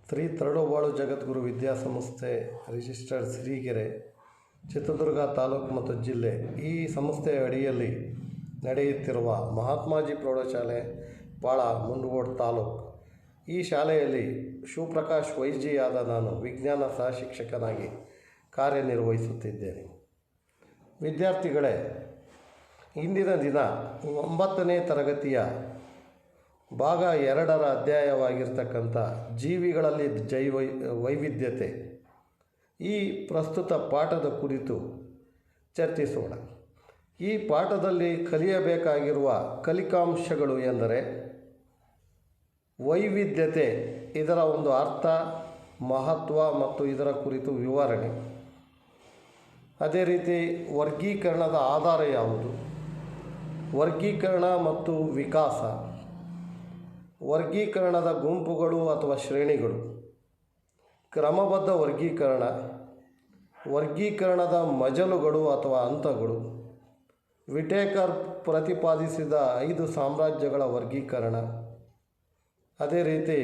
ಶ್ರೀ ತರಳುಬಾಳು ಜಗದ್ಗುರು ವಿದ್ಯಾಸಂಸ್ಥೆ ರಿಜಿಸ್ಟರ್ಡ್ ಸಿರಿಗೆರೆ ಚಿತ್ರದುರ್ಗ ತಾಲೂಕು ಮತ್ತು ಜಿಲ್ಲೆ ಈ ಸಂಸ್ಥೆಯ ಅಡಿಯಲ್ಲಿ ನಡೆಯುತ್ತಿರುವ ಮಹಾತ್ಮಾಜಿ ಪ್ರೌಢಶಾಲೆ ಭಾಳ ಮುಂಡಗೋಡು ತಾಲೂಕು. ಈ ಶಾಲೆಯಲ್ಲಿ ಶಿವಪ್ರಕಾಶ್ ವೈಜಿ ಆದ ನಾನು ವಿಜ್ಞಾನ ಸಹ ಶಿಕ್ಷಕನಾಗಿ ಕಾರ್ಯನಿರ್ವಹಿಸುತ್ತಿದ್ದೇನೆ. ವಿದ್ಯಾರ್ಥಿಗಳೇ, ಇಂದಿನ ದಿನ 9ನೇ ತರಗತಿಯ ಭಾಗ 2ರ ಅಧ್ಯಾಯವಾಗಿರ್ತಕ್ಕಂಥ ಜೀವಿಗಳಲ್ಲಿ ವೈವಿಧ್ಯತೆ ಈ ಪ್ರಸ್ತುತ ಪಾಠದ ಕುರಿತು ಚರ್ಚಿಸೋಣ. ಈ ಪಾಠದಲ್ಲಿ ಕಲಿಯಬೇಕಾಗಿರುವ ಕಲಿಕಾಂಶಗಳು ಎಂದರೆ ವೈವಿಧ್ಯತೆ, ಇದರ ಒಂದು ಅರ್ಥ, ಮಹತ್ವ ಮತ್ತು ಇದರ ಕುರಿತು ವಿವರಣೆ. ಅದೇ ರೀತಿ ವರ್ಗೀಕರಣದ ಆಧಾರ ಯಾವುದು, ವರ್ಗೀಕರಣ ಮತ್ತು ವಿಕಾಸ, ವರ್ಗೀಕರಣದ ಗುಂಪುಗಳು ಅಥವಾ ಶ್ರೇಣಿಗಳು, ಕ್ರಮಬದ್ಧ ವರ್ಗೀಕರಣ, ವರ್ಗೀಕರಣದ ಮಜಲುಗಳು ಅಥವಾ ಹಂತಗಳು, ವಿಟೇಕರ್ ಪ್ರತಿಪಾದಿಸಿದ 5 ಸಾಮ್ರಾಜ್ಯಗಳ ವರ್ಗೀಕರಣ, ಅದೇ ರೀತಿ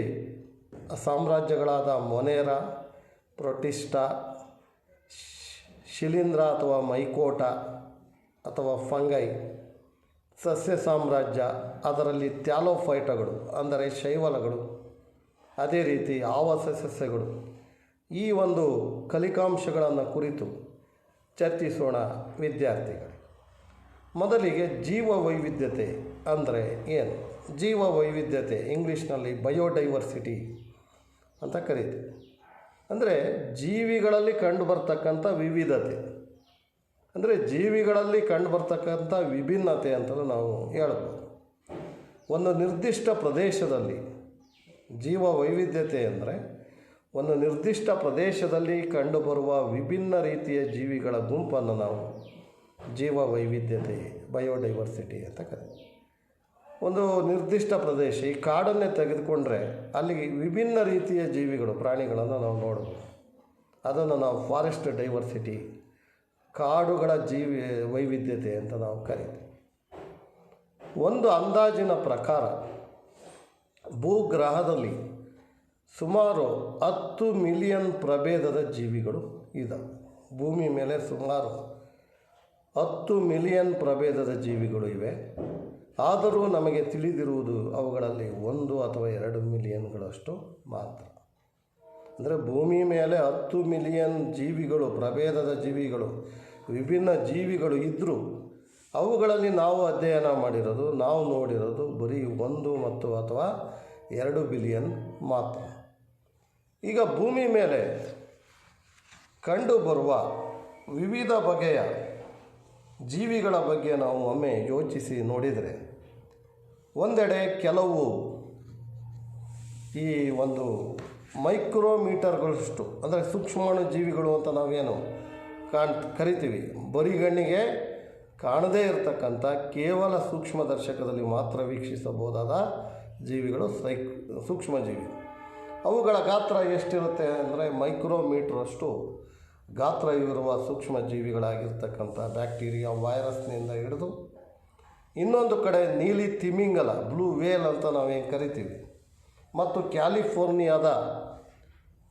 ಸಾಮ್ರಾಜ್ಯಗಳಾದ ಮೊನೇರಾ, ಪ್ರೊಟಿಸ್ಟಾ, ಶಿಲೀಂಧ್ರ ಅಥವಾ ಮೈಕೋಟ ಅಥವಾ ಫಂಗೈ, ಸಸ್ಯ ಸಾಮ್ರಾಜ್ಯ, ಅದರಲ್ಲಿ ಥ್ಯಾಲೋಫೈಟಗಳು ಅಂದರೆ ಶೈವಲಗಳು, ಅದೇ ರೀತಿ ಆವಾಸ ಸಸ್ಯಗಳು. ಈ ಒಂದು ಕಲಿಕಾಂಶಗಳನ್ನು ಕುರಿತು ಚರ್ಚಿಸೋಣ ವಿದ್ಯಾರ್ಥಿಗಳೇ. ಮೊದಲಿಗೆ ಜೀವ ವೈವಿಧ್ಯತೆ ಅಂದರೆ ಏನು? ಜೀವ ವೈವಿಧ್ಯತೆ ಇಂಗ್ಲೀಷ್ನಲ್ಲಿ ಬಯೋಡೈವರ್ಸಿಟಿ ಅಂತ ಕರೀತೀವಿ. ಅಂದರೆ ಜೀವಿಗಳಲ್ಲಿ ಕಂಡುಬರ್ತಕ್ಕಂಥ ವಿವಿಧತೆ, ಅಂದರೆ ಜೀವಿಗಳಲ್ಲಿ ಕಂಡುಬರ್ತಕ್ಕಂಥ ವಿಭಿನ್ನತೆ ಅಂತಲೂ ನಾವು ಹೇಳ್ಬೋದು. ಒಂದು ನಿರ್ದಿಷ್ಟ ಪ್ರದೇಶದಲ್ಲಿ ಜೀವ ವೈವಿಧ್ಯತೆ ಅಂದರೆ ಒಂದು ನಿರ್ದಿಷ್ಟ ಪ್ರದೇಶದಲ್ಲಿ ಕಂಡುಬರುವ ವಿಭಿನ್ನ ರೀತಿಯ ಜೀವಿಗಳ ಗುಂಪನ್ನು ನಾವು ಜೀವ ವೈವಿಧ್ಯತೆ, ಬಯೋಡೈವರ್ಸಿಟಿ ಅಂತ ಕರೀತೀವಿ. ಒಂದು ನಿರ್ದಿಷ್ಟ ಪ್ರದೇಶ, ಈ ಕಾಡನ್ನೇ ತೆಗೆದುಕೊಂಡ್ರೆ ಅಲ್ಲಿ ವಿಭಿನ್ನ ರೀತಿಯ ಜೀವಿಗಳು, ಪ್ರಾಣಿಗಳನ್ನು ನಾವು ನೋಡ್ಬೋದು. ಅದನ್ನು ನಾವು ಫಾರೆಸ್ಟ್ ಡೈವರ್ಸಿಟಿ, ಕಾಡುಗಳ ವೈವಿಧ್ಯತೆ ಅಂತ ನಾವು ಕರೀತೀವಿ. ಒಂದು ಅಂದಾಜಿನ ಪ್ರಕಾರ ಭೂಗ್ರಹದಲ್ಲಿ ಸುಮಾರು 10 ಮಿಲಿಯನ್ ಪ್ರಭೇದದ ಜೀವಿಗಳು ಇದ್ದಾವೆ. ಭೂಮಿ ಮೇಲೆ ಸುಮಾರು 10 ಮಿಲಿಯನ್ ಪ್ರಭೇದದ ಜೀವಿಗಳು ಇವೆ. ಆದರೂ ನಮಗೆ ತಿಳಿದಿರುವುದು ಅವುಗಳಲ್ಲಿ 1 ಅಥವಾ 2 ಮಿಲಿಯನ್ಗಳಷ್ಟು ಮಾತ್ರ. ಅಂದರೆ ಭೂಮಿ ಮೇಲೆ 10 ಮಿಲಿಯನ್ ಜೀವಿಗಳು, ಪ್ರಭೇದದ ಜೀವಿಗಳು, ವಿಭಿನ್ನ ಜೀವಿಗಳು ಇದ್ದರೂ ಅವುಗಳಲ್ಲಿ ನಾವು ಅಧ್ಯಯನ ಮಾಡಿರೋದು, ನಾವು ನೋಡಿರೋದು ಬರೀ 1 ಮತ್ತು ಅಥವಾ 2 ಬಿಲಿಯನ್ ಮಾತ್ರ. ಈಗ ಭೂಮಿ ಮೇಲೆ ಕಂಡುಬರುವ ವಿವಿಧ ಬಗೆಯ ಜೀವಿಗಳ ಬಗ್ಗೆ ನಾವು ಒಮ್ಮೆ ಯೋಚಿಸಿ ನೋಡಿದರೆ, ಒಂದೆಡೆ ಕೆಲವು ಈ ಒಂದು ಮೈಕ್ರೋಮೀಟರ್ಗಳಷ್ಟು ಅಂದರೆ ಸೂಕ್ಷ್ಮಾಣು ಜೀವಿಗಳು ಅಂತ ನಾವೇನು ಕರಿತೀವಿ, ಬರಿಗಣ್ಣಿಗೆ ಕಾಣದೇ ಇರತಕ್ಕಂಥ ಕೇವಲ ಸೂಕ್ಷ್ಮದರ್ಶಕದಲ್ಲಿ ಮಾತ್ರ ವೀಕ್ಷಿಸಬಹುದಾದ ಜೀವಿಗಳು ಸೂಕ್ಷ್ಮಜೀವಿ. ಅವುಗಳ ಗಾತ್ರ ಎಷ್ಟಿರುತ್ತೆ ಅಂದರೆ ಮೈಕ್ರೋಮೀಟ್ರಷ್ಟು ಗಾತ್ರ ಇರುವ ಸೂಕ್ಷ್ಮ ಜೀವಿಗಳಾಗಿರ್ತಕ್ಕಂಥ ಬ್ಯಾಕ್ಟೀರಿಯಾ, ವೈರಸ್ನಿಂದ ಹಿಡಿದು ಇನ್ನೊಂದು ಕಡೆ ನೀಲಿ ತಿಮಿಂಗಲ, ಬ್ಲೂ ವೇಲ್ ಅಂತ ನಾವೇನು ಕರಿತೀವಿ, ಮತ್ತು ಕ್ಯಾಲಿಫೋರ್ನಿಯಾದ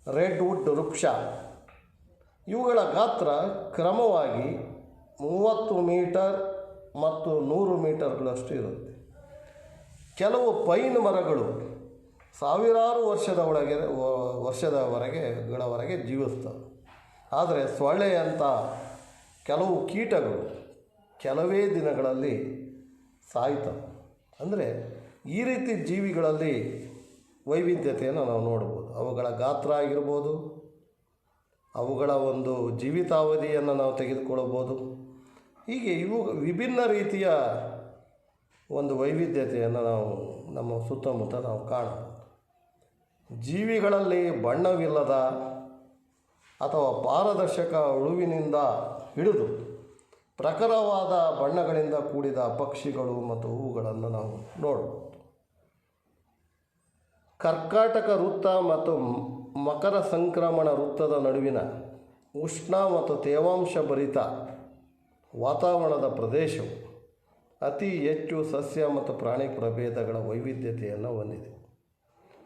ರೆಡ್ವುಡ್ ವೃಕ್ಷ, ಇವುಗಳ ಗಾತ್ರ ಕ್ರಮವಾಗಿ 30 ಮೀಟರ್ ಮತ್ತು 100 ಮೀಟರ್ಗಳಷ್ಟು ಇರುತ್ತೆ. ಕೆಲವು ಪೈನ್ ಮರಗಳು ಸಾವಿರಾರು ವರ್ಷದವರೆಗೆ ಜೀವಿಸ್ತವೆ. ಆದರೆ ಸೊಳ್ಳೆಯಂಥ ಕೆಲವು ಕೀಟಗಳು ಕೆಲವೇ ದಿನಗಳಲ್ಲಿ ಸಾಯ್ತವೆ. ಅಂದರೆ ಈ ರೀತಿ ಜೀವಿಗಳಲ್ಲಿ ವೈವಿಧ್ಯತೆಯನ್ನು ನಾವು ನೋಡ್ಬೋದು. ಅವುಗಳ ಗಾತ್ರ ಆಗಿರ್ಬೋದು, ಅವುಗಳ ಒಂದು ಜೀವಿತಾವಧಿಯನ್ನು ನಾವು ತೆಗೆದುಕೊಳ್ಳಬಹುದು. ಹೀಗೆ ಇವು ವಿಭಿನ್ನ ರೀತಿಯ ಒಂದು ವೈವಿಧ್ಯತೆಯನ್ನು ನಾವು ನಮ್ಮ ಸುತ್ತಮುತ್ತ ನಾವು ಕಾಣಬಹುದು. ಜೀವಿಗಳಲ್ಲಿ ಬಣ್ಣವಿಲ್ಲದ ಅಥವಾ ಪಾರದರ್ಶಕ ಹುಳುವಿನಿಂದ ಹಿಡಿದು ಪ್ರಖರವಾದ ಬಣ್ಣಗಳಿಂದ ಕೂಡಿದ ಪಕ್ಷಿಗಳು ಮತ್ತು ಹೂವುಗಳನ್ನು ನಾವು ನೋಡಬಹುದು. ಕರ್ಕಾಟಕ ವೃತ್ತ ಮತ್ತು ಮಕರ ಸಂಕ್ರಮಣ ವೃತ್ತದ ನಡುವಿನ ಉಷ್ಣ ಮತ್ತು ತೇವಾಂಶ ಭರಿತ ವಾತಾವರಣದ ಪ್ರದೇಶವು ಅತಿ ಹೆಚ್ಚು ಸಸ್ಯ ಮತ್ತು ಪ್ರಾಣಿ ಪ್ರಭೇದಗಳ ವೈವಿಧ್ಯತೆಯನ್ನು ಹೊಂದಿದೆ.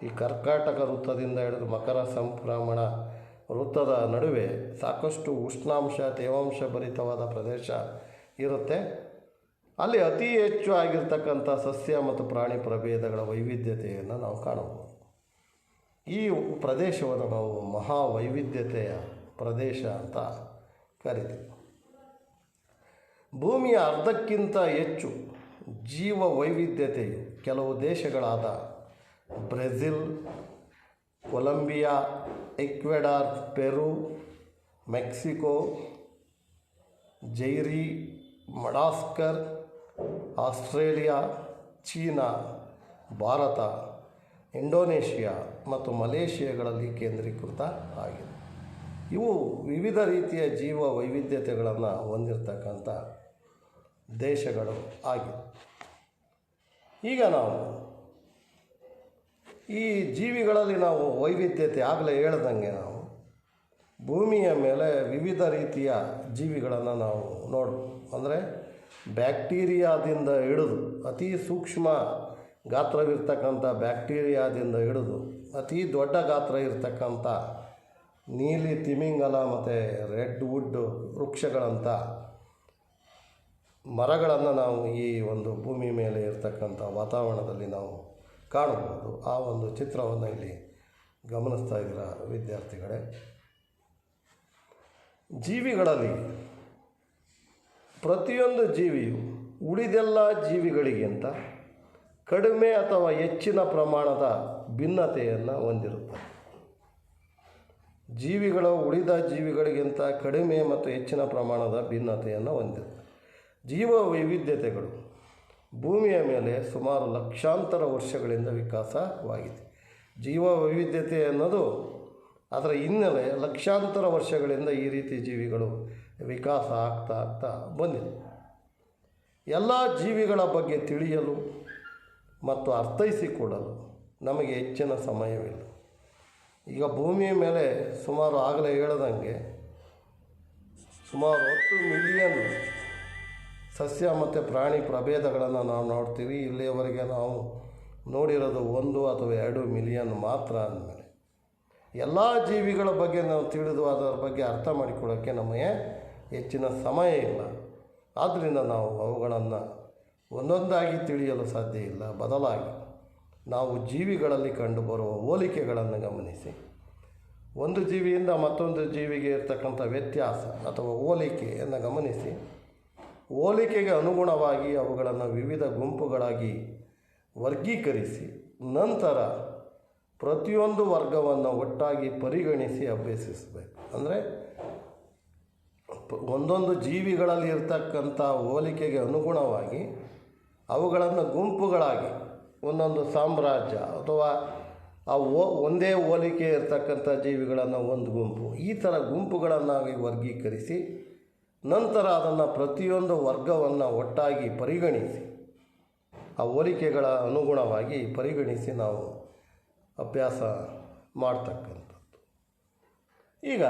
ಈ ಕರ್ಕಾಟಕ ವೃತ್ತದಿಂದ ಹಿಡಿದು ಮಕರ ಸಂಕ್ರಮಣ ವೃತ್ತದ ನಡುವೆ ಸಾಕಷ್ಟು ಉಷ್ಣಾಂಶ ತೇವಾಂಶ ಭರಿತವಾದ ಪ್ರದೇಶ ಇರುತ್ತೆ. ಅಲ್ಲಿ ಅತಿ ಹೆಚ್ಚು ಆಗಿರ್ತಕ್ಕಂಥ ಸಸ್ಯ ಮತ್ತು ಪ್ರಾಣಿ ಪ್ರಭೇದಗಳ ವೈವಿಧ್ಯತೆಯನ್ನು ನಾವು ಕಾಣಬಹುದು. ಈ ಪ್ರದೇಶವನ್ನು ನಾವು ಮಹಾವೈವಿಧ್ಯತೆಯ ಪ್ರದೇಶ ಅಂತ ಕರಿತೀವಿ. ಭೂಮಿಯ ಅರ್ಧಕ್ಕಿಂತ ಹೆಚ್ಚು ಜೀವ ವೈವಿಧ್ಯತೆಯು ಕೆಲವು ದೇಶಗಳಾದ Brazil, Colombia, Ecuador, Peru, Mexico, Zaire, Madagascar, Australia, China, Bharat, Indonesia ಮತ್ತು ಮಲೇಷಿಯಾಗಳಲ್ಲಿ ಕೇಂದ್ರೀಕೃತ ಆಗಿದೆ. ಇವು ವಿವಿಧ ರೀತಿಯ ಜೀವ ವೈವಿಧ್ಯತೆಗಳನ್ನು ಹೊಂದಿರತಕ್ಕಂಥ ದೇಶಗಳು ಆಗಿವೆ. ಈಗ ನಾವು ಈ ಜೀವಿಗಳಲ್ಲಿ ನಾವು ವೈವಿಧ್ಯತೆ ಆಗಲೇ ಹೇಳ್ದಂಗೆ ನಾವು ಭೂಮಿಯ ಮೇಲೆ ವಿವಿಧ ರೀತಿಯ ಜೀವಿಗಳನ್ನು ನಾವು ನೋಡ್ಬೋದು. ಅಂದರೆ ಬ್ಯಾಕ್ಟೀರಿಯಾದಿಂದ ಹಿಡಿದು ಅತಿ ಸೂಕ್ಷ್ಮ ಗಾತ್ರವಿರ್ತಕ್ಕಂಥ ಬ್ಯಾಕ್ಟೀರಿಯಾದಿಂದ ಹಿಡಿದು ಅತಿ ದೊಡ್ಡ ಗಾತ್ರ ಇರತಕ್ಕಂಥ ನೀಲಿ ತಿಮಿಂಗಲ ಮತ್ತು ರೆಡ್ ವುಡ್ ವೃಕ್ಷಗಳಂಥ ಮರಗಳನ್ನು ನಾವು ಈ ಒಂದು ಭೂಮಿ ಮೇಲೆ ಇರತಕ್ಕಂಥ ವಾತಾವರಣದಲ್ಲಿ ನಾವು ಕಾಣಬಹುದು. ಆ ಒಂದು ಚಿತ್ರವನ್ನು ಇಲ್ಲಿ ಗಮನಿಸ್ತಾ ಇದ್ದೀರ ವಿದ್ಯಾರ್ಥಿಗಳೇ. ಜೀವಿಗಳಲ್ಲಿ ಪ್ರತಿಯೊಂದು ಜೀವಿಯು ಉಳಿದೆಲ್ಲ ಜೀವಿಗಳಿಗಿಂತ ಕಡಿಮೆ ಅಥವಾ ಹೆಚ್ಚಿನ ಪ್ರಮಾಣದ ಭಿನ್ನತೆಯನ್ನು ಹೊಂದಿರುತ್ತದೆ. ಜೀವಿಗಳು ಉಳಿದ ಜೀವಿಗಳಿಗಿಂತ ಕಡಿಮೆ ಮತ್ತು ಹೆಚ್ಚಿನ ಪ್ರಮಾಣದ ಭಿನ್ನತೆಯನ್ನು ಹೊಂದಿರುತ್ತದೆ. ಜೀವ ವೈವಿಧ್ಯತೆಗಳು ಭೂಮಿಯ ಮೇಲೆ ಸುಮಾರು ಲಕ್ಷಾಂತರ ವರ್ಷಗಳಿಂದ ವಿಕಾಸವಾಗಿದೆ. ಜೀವ ವೈವಿಧ್ಯತೆ ಅನ್ನೋದು ಅದರ ಹಿನ್ನೆಲೆ ಲಕ್ಷಾಂತರ ವರ್ಷಗಳಿಂದ ಈ ರೀತಿ ಜೀವಿಗಳು ವಿಕಾಸ ಆಗ್ತಾ ಬಂದಿದೆ. ಎಲ್ಲ ಜೀವಿಗಳ ಬಗ್ಗೆ ತಿಳಿಯಲು ಮತ್ತು ಅರ್ಥೈಸಿಕೊಳ್ಳಲು ನಮಗೆ ಹೆಚ್ಚಿನ ಸಮಯವಿಲ್ಲ. ಈಗ ಭೂಮಿಯ ಮೇಲೆ ಸುಮಾರು ಆಗಲೇ ಹೇಳ್ದಂಗೆ ಸುಮಾರು 10 ಮಿಲಿಯನ್ ಸಸ್ಯ ಮತ್ತು ಪ್ರಾಣಿ ಪ್ರಭೇದಗಳನ್ನು ನಾವು ನೋಡ್ತೀವಿ. ಇಲ್ಲಿಯವರೆಗೆ ನಾವು ನೋಡಿರೋದು 1 ಅಥವಾ 2 ಮಿಲಿಯನ್ ಮಾತ್ರ. ಅಂದಮೇಲೆ ಎಲ್ಲ ಜೀವಿಗಳ ಬಗ್ಗೆ ನಾವು ತಿಳಿದು ಅದರ ಬಗ್ಗೆ ಅರ್ಥ ಮಾಡಿಕೊಳ್ಳೋಕ್ಕೆ ನಮಗೆ ಹೆಚ್ಚಿನ ಸಮಯ ಇಲ್ಲ. ಆದ್ದರಿಂದ ನಾವು ಅವುಗಳನ್ನು ಒಂದೊಂದಾಗಿ ತಿಳಿಯಲು ಸಾಧ್ಯ ಇಲ್ಲ. ಬದಲಾಗಿ ನಾವು ಜೀವಿಗಳಲ್ಲಿ ಕಂಡುಬರುವ ಹೋಲಿಕೆಗಳನ್ನು ಗಮನಿಸಿ ಒಂದು ಜೀವಿಯಿಂದ ಮತ್ತೊಂದು ಜೀವಿಗೆ ಇರತಕ್ಕಂಥ ವ್ಯತ್ಯಾಸ ಅಥವಾ ಹೋಲಿಕೆಯನ್ನು ಗಮನಿಸಿ ಹೋಲಿಕೆಗೆ ಅನುಗುಣವಾಗಿ ಅವುಗಳನ್ನು ವಿವಿಧ ಗುಂಪುಗಳಾಗಿ ವರ್ಗೀಕರಿಸಿ ನಂತರ ಪ್ರತಿಯೊಂದು ವರ್ಗವನ್ನು ಒಟ್ಟಾಗಿ ಪರಿಗಣಿಸಿ ಅಭ್ಯಸಿಸಬೇಕು. ಅಂದರೆ ಒಂದೊಂದು ಜೀವಿಗಳಲ್ಲಿ ಇರ್ತಕ್ಕಂಥ ಹೋಲಿಕೆಗೆ ಅನುಗುಣವಾಗಿ ಅವುಗಳನ್ನು ಗುಂಪುಗಳಾಗಿ ಒಂದೊಂದು ಸಾಮ್ರಾಜ್ಯ ಅಥವಾ ಒಂದೇ ಹೋಲಿಕೆ ಇರತಕ್ಕಂಥ ಜೀವಿಗಳನ್ನು ಒಂದು ಗುಂಪು, ಈ ಥರ ಗುಂಪುಗಳನ್ನಾಗಿ ವರ್ಗೀಕರಿಸಿ ನಂತರ ಅದನ್ನು ಪ್ರತಿಯೊಂದು ವರ್ಗವನ್ನು ಒಟ್ಟಾಗಿ ಪರಿಗಣಿಸಿ ಆ ಹೋಲಿಕೆಗಳ ಅನುಗುಣವಾಗಿ ಪರಿಗಣಿಸಿ ನಾವು ಅಭ್ಯಾಸ ಮಾಡ್ತಕ್ಕಂಥದ್ದು. ಈಗ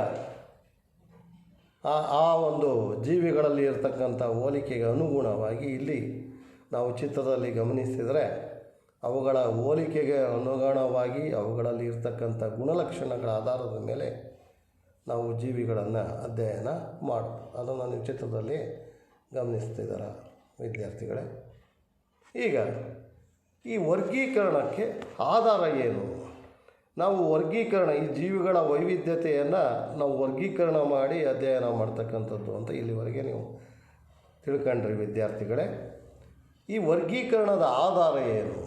ಆ ಒಂದು ಜೀವಿಗಳಲ್ಲಿ ಇರತಕ್ಕಂಥ ಹೋಲಿಕೆಗೆ ಅನುಗುಣವಾಗಿ ಇಲ್ಲಿ ನಾವು ಚಿತ್ರದಲ್ಲಿ ಗಮನಿಸಿದರೆ ಅವುಗಳ ಹೋಲಿಕೆಗೆ ಅನುಗುಣವಾಗಿ ಅವುಗಳಲ್ಲಿ ಇರ್ತಕ್ಕಂಥ ಗುಣಲಕ್ಷಣಗಳ ಆಧಾರದ ಮೇಲೆ ನಾವು ಜೀವಿಗಳನ್ನು ಅಧ್ಯಯನ ಮಾಡ್ತೀವಿ. ಅದನ್ನು ನೀವು ಚಿತ್ರದಲ್ಲಿ ಗಮನಿಸ್ತಿದ್ದೀರ ವಿದ್ಯಾರ್ಥಿಗಳೇ. ಈಗ ಈ ವರ್ಗೀಕರಣಕ್ಕೆ ಆಧಾರ ಏನು? ನಾವು ವರ್ಗೀಕರಣ ಈ ಜೀವಿಗಳ ವೈವಿಧ್ಯತೆಯನ್ನು ನಾವು ವರ್ಗೀಕರಣ ಮಾಡಿ ಅಧ್ಯಯನ ಮಾಡ್ತಕ್ಕಂಥದ್ದು ಅಂತ ಇಲ್ಲಿವರೆಗೆ ನೀವು ತಿಳ್ಕೊಂಡ್ರಿ ವಿದ್ಯಾರ್ಥಿಗಳೇ. ಈ ವರ್ಗೀಕರಣದ ಆಧಾರ ಏನು?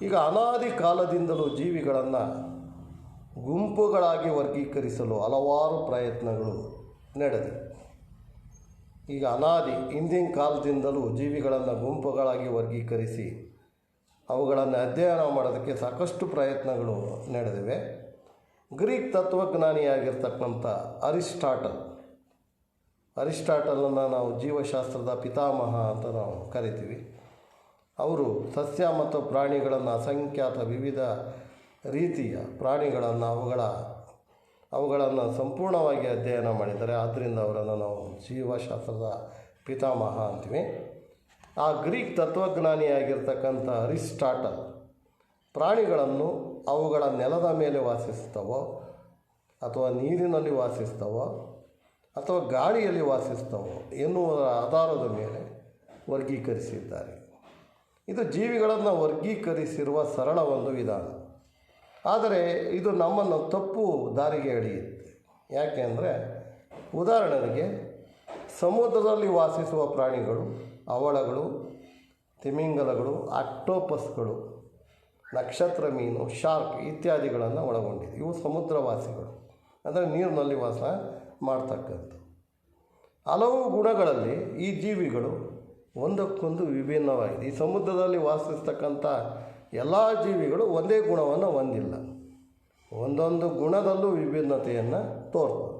ಈಗ ಅನಾದಿ ಕಾಲದಿಂದಲೂ ಜೀವಿಗಳನ್ನು ಗುಂಪುಗಳಾಗಿ ವರ್ಗೀಕರಿಸಲು ಹಲವಾರು ಪ್ರಯತ್ನಗಳು ನಡೆದಿವೆ. ಈಗ ಹಿಂದಿನ ಕಾಲದಿಂದಲೂ ಜೀವಿಗಳನ್ನು ಗುಂಪುಗಳಾಗಿ ವರ್ಗೀಕರಿಸಿ ಅವುಗಳನ್ನು ಅಧ್ಯಯನ ಮಾಡೋದಕ್ಕೆ ಸಾಕಷ್ಟು ಪ್ರಯತ್ನಗಳು ನಡೆದಿವೆ. ಗ್ರೀಕ್ ತತ್ವಜ್ಞಾನಿಯಾಗಿರ್ತಕ್ಕಂಥ ಅರಿಸ್ಟಾಟಲನ್ನು ನಾವು ಜೀವಶಾಸ್ತ್ರದ ಪಿತಾಮಹ ಅಂತ ನಾವು ಕರಿತೀವಿ. ಅವರು ಸಸ್ಯ ಮತ್ತು ಪ್ರಾಣಿಗಳನ್ನು ಅಸಂಖ್ಯಾತ ವಿವಿಧ ರೀತಿಯ ಪ್ರಾಣಿಗಳನ್ನು ಅವುಗಳನ್ನು ಸಂಪೂರ್ಣವಾಗಿ ಅಧ್ಯಯನ ಮಾಡಿದ್ದಾರೆ. ಆದ್ದರಿಂದ ಅವರನ್ನು ನಾವು ಜೀವಶಾಸ್ತ್ರದ ಪಿತಾಮಹ ಅಂತೀವಿ. ಆ ಗ್ರೀಕ್ ತತ್ವಜ್ಞಾನಿಯಾಗಿರ್ತಕ್ಕಂಥ ಅರಿಸ್ಟಾಟಲ್ ಪ್ರಾಣಿಗಳನ್ನು ಅವುಗಳ ನೆಲದ ಮೇಲೆ ವಾಸಿಸ್ತವೋ ಅಥವಾ ನೀರಿನಲ್ಲಿ ವಾಸಿಸ್ತವೋ ಅಥವಾ ಗಾಳಿಯಲ್ಲಿ ವಾಸಿಸ್ತವೋ ಎನ್ನುವುದರ ಆಧಾರದ ಮೇಲೆ ವರ್ಗೀಕರಿಸಿದ್ದಾರೆ. ಇದು ಜೀವಿಗಳನ್ನು ವರ್ಗೀಕರಿಸಿರುವ ಸರಳ ಒಂದು ವಿಧಾನ. ಆದರೆ ಇದು ನಮ್ಮನ್ನು ತಪ್ಪು ದಾರಿಗೆ ಎಳೆಯುತ್ತೆ. ಯಾಕೆ ಅಂದರೆ, ಉದಾಹರಣೆಗೆ ಸಮುದ್ರದಲ್ಲಿ ವಾಸಿಸುವ ಪ್ರಾಣಿಗಳು ಹವಳಗಳು, ತಿಮಿಂಗಲಗಳು, ಆಕ್ಟೋಪಸ್ಗಳು, ನಕ್ಷತ್ರ ಮೀನು, ಶಾರ್ಕ್ ಇತ್ಯಾದಿಗಳನ್ನು ಒಳಗೊಂಡಿದೆ. ಇವು ಸಮುದ್ರವಾಸಿಗಳು, ಅಂದರೆ ನೀರಿನಲ್ಲಿ ವಾಸ ಮಾಡ್ತಕ್ಕಂಥ. ಹಲವು ಗುಣಗಳಲ್ಲಿ ಈ ಜೀವಿಗಳು ಒಂದಕ್ಕೊಂದು ವಿಭಿನ್ನವಾಗಿದೆ. ಈ ಸಮುದ್ರದಲ್ಲಿ ವಾಸಿಸ್ತಕ್ಕಂಥ ಎಲ್ಲ ಜೀವಿಗಳು ಒಂದೇ ಗುಣವನ್ನು ಹೊಂದಿಲ್ಲ, ಒಂದೊಂದು ಗುಣದಲ್ಲೂ ವಿಭಿನ್ನತೆಯನ್ನು ತೋರ್ತದೆ.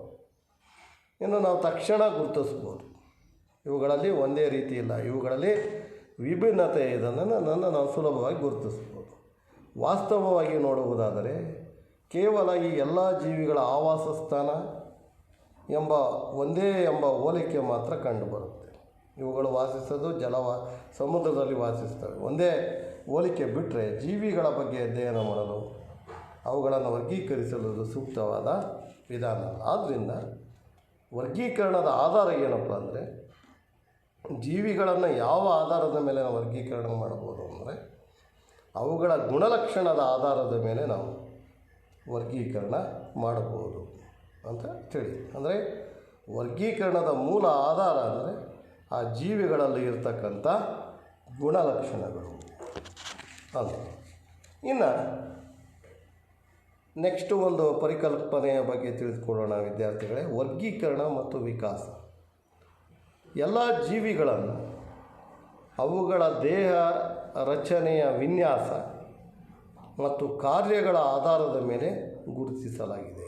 ಇನ್ನು ನಾವು ತಕ್ಷಣ ಗುರುತಿಸ್ಬೋದು, ಇವುಗಳಲ್ಲಿ ಒಂದೇ ರೀತಿ ಇಲ್ಲ, ಇವುಗಳಲ್ಲಿ ವಿಭಿನ್ನತೆ ಇದನ್ನು ನಾವು ಸುಲಭವಾಗಿ ಗುರುತಿಸ್ಬೋದು. ವಾಸ್ತವವಾಗಿ ನೋಡುವುದಾದರೆ ಕೇವಲ ಈ ಎಲ್ಲ ಜೀವಿಗಳ ಆವಾಸ ಸ್ಥಾನ ಒಂದೇ ಎಂಬ ಹೋಲಿಕೆ ಮಾತ್ರ ಕಂಡುಬರುತ್ತೆ. ಇವುಗಳು ವಾಸಿಸೋದು ಸಮುದ್ರದಲ್ಲಿ ವಾಸಿಸ್ತವೆ. ಒಂದೇ ಹೋಲಿಕೆ ಬಿಟ್ಟರೆ ಜೀವಿಗಳ ಬಗ್ಗೆ ಅಧ್ಯಯನ ಮಾಡಲು, ಅವುಗಳನ್ನು ವರ್ಗೀಕರಿಸಲು ಸೂಕ್ತವಾದ ವಿಧಾನ. ಆದ್ದರಿಂದ ವರ್ಗೀಕರಣದ ಆಧಾರ ಏನಪ್ಪ ಅಂದರೆ, ಜೀವಿಗಳನ್ನು ಯಾವ ಆಧಾರದ ಮೇಲೆ ನಾವು ವರ್ಗೀಕರಣ ಮಾಡಬಹುದು ಅಂದರೆ, ಅವುಗಳ ಗುಣಲಕ್ಷಣದ ಆಧಾರದ ಮೇಲೆ ನಾವು ವರ್ಗೀಕರಣ ಮಾಡಬಹುದು ಅಂತ ತಿಳಿ. ಅಂದರೆ ವರ್ಗೀಕರಣದ ಮೂಲ ಆಧಾರ ಅಂದರೆ ಆ ಜೀವಿಗಳಲ್ಲಿ ಇರತಕ್ಕಂಥ ಗುಣಲಕ್ಷಣಗಳು ಅಂತ. ಇನ್ನು ನೆಕ್ಸ್ಟ್ ಒಂದು ಪರಿಕಲ್ಪನೆಯ ಬಗ್ಗೆ ತಿಳಿದುಕೊಳ್ಳೋಣ ವಿದ್ಯಾರ್ಥಿಗಳೇ. ವರ್ಗೀಕರಣ ಮತ್ತು ವಿಕಾಸ. ಎಲ್ಲ ಜೀವಿಗಳನ್ನು ಅವುಗಳ ದೇಹ ರಚನೆಯ ವಿನ್ಯಾಸ ಮತ್ತು ಕಾರ್ಯಗಳ ಆಧಾರದ ಮೇಲೆ ಗುರುತಿಸಲಾಗಿದೆ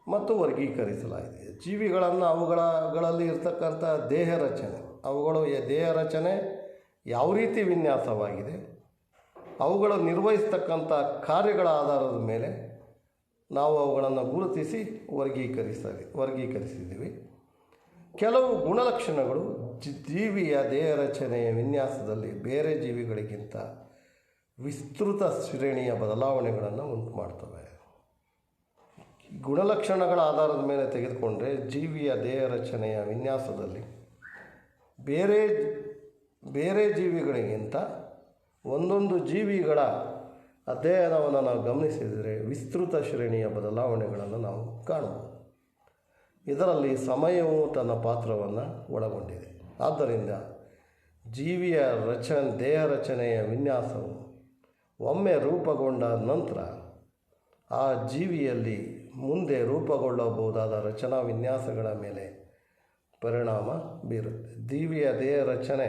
ಮತ್ತು ವರ್ಗೀಕರಿಸಲಾಗಿದೆ. ಜೀವಿಗಳನ್ನು ಅವುಗಳಲ್ಲಿ ಇರತಕ್ಕಂಥ ದೇಹ ರಚನೆ, ದೇಹ ರಚನೆ ಯಾವ ರೀತಿ ವಿನ್ಯಾಸವಾಗಿದೆ, ಅವುಗಳು ನಿರ್ವಹಿಸ್ತಕ್ಕಂಥ ಕಾರ್ಯಗಳ ಆಧಾರದ ಮೇಲೆ ನಾವು ಅವುಗಳನ್ನು ಗುರುತಿಸಿ ವರ್ಗೀಕರಿಸಿದ್ದೀವಿ. ಕೆಲವು ಗುಣಲಕ್ಷಣಗಳು ಜೀವಿಯ ದೇಹ ರಚನೆಯ ವಿನ್ಯಾಸದಲ್ಲಿ ಬೇರೆ ಜೀವಿಗಳಿಗಿಂತ ವಿಸ್ತೃತ ಶ್ರೇಣಿಯ ಬದಲಾವಣೆಗಳನ್ನು ಉಂಟು ಮಾಡ್ತವೆ. ಗುಣಲಕ್ಷಣಗಳ ಆಧಾರದ ಮೇಲೆ ತೆಗೆದುಕೊಂಡ್ರೆ ಜೀವಿಯ ದೇಹ ರಚನೆಯ ವಿನ್ಯಾಸದಲ್ಲಿ ಬೇರೆ ಜೀವಿಗಳಿಗಿಂತ ಒಂದೊಂದು ಜೀವಿಗಳ ಅಧ್ಯಯನವನ್ನು ನಾವು ಗಮನಿಸಿದರೆ ವಿಸ್ತೃತ ಶ್ರೇಣಿಯ ಬದಲಾವಣೆಗಳನ್ನು ನಾವು ಕಾಣಬಹುದು. ಇದರಲ್ಲಿ ಸಮಯವು ತನ್ನ ಪಾತ್ರವನ್ನು ಒಳಗೊಂಡಿದೆ. ಆದ್ದರಿಂದ ಜೀವಿಯ ದೇಹ ರಚನೆಯ ವಿನ್ಯಾಸವು ಒಮ್ಮೆ ರೂಪುಗೊಂಡ ನಂತರ ಆ ಜೀವಿಯಲ್ಲಿ ಮುಂದೆ ರೂಪುಗೊಳ್ಳಬಹುದಾದ ರಚನಾ ವಿನ್ಯಾಸಗಳ ಮೇಲೆ ಪರಿಣಾಮ ಬೀರುತ್ತೆ. ಜೀವಿಯ ದೇಹ ರಚನೆ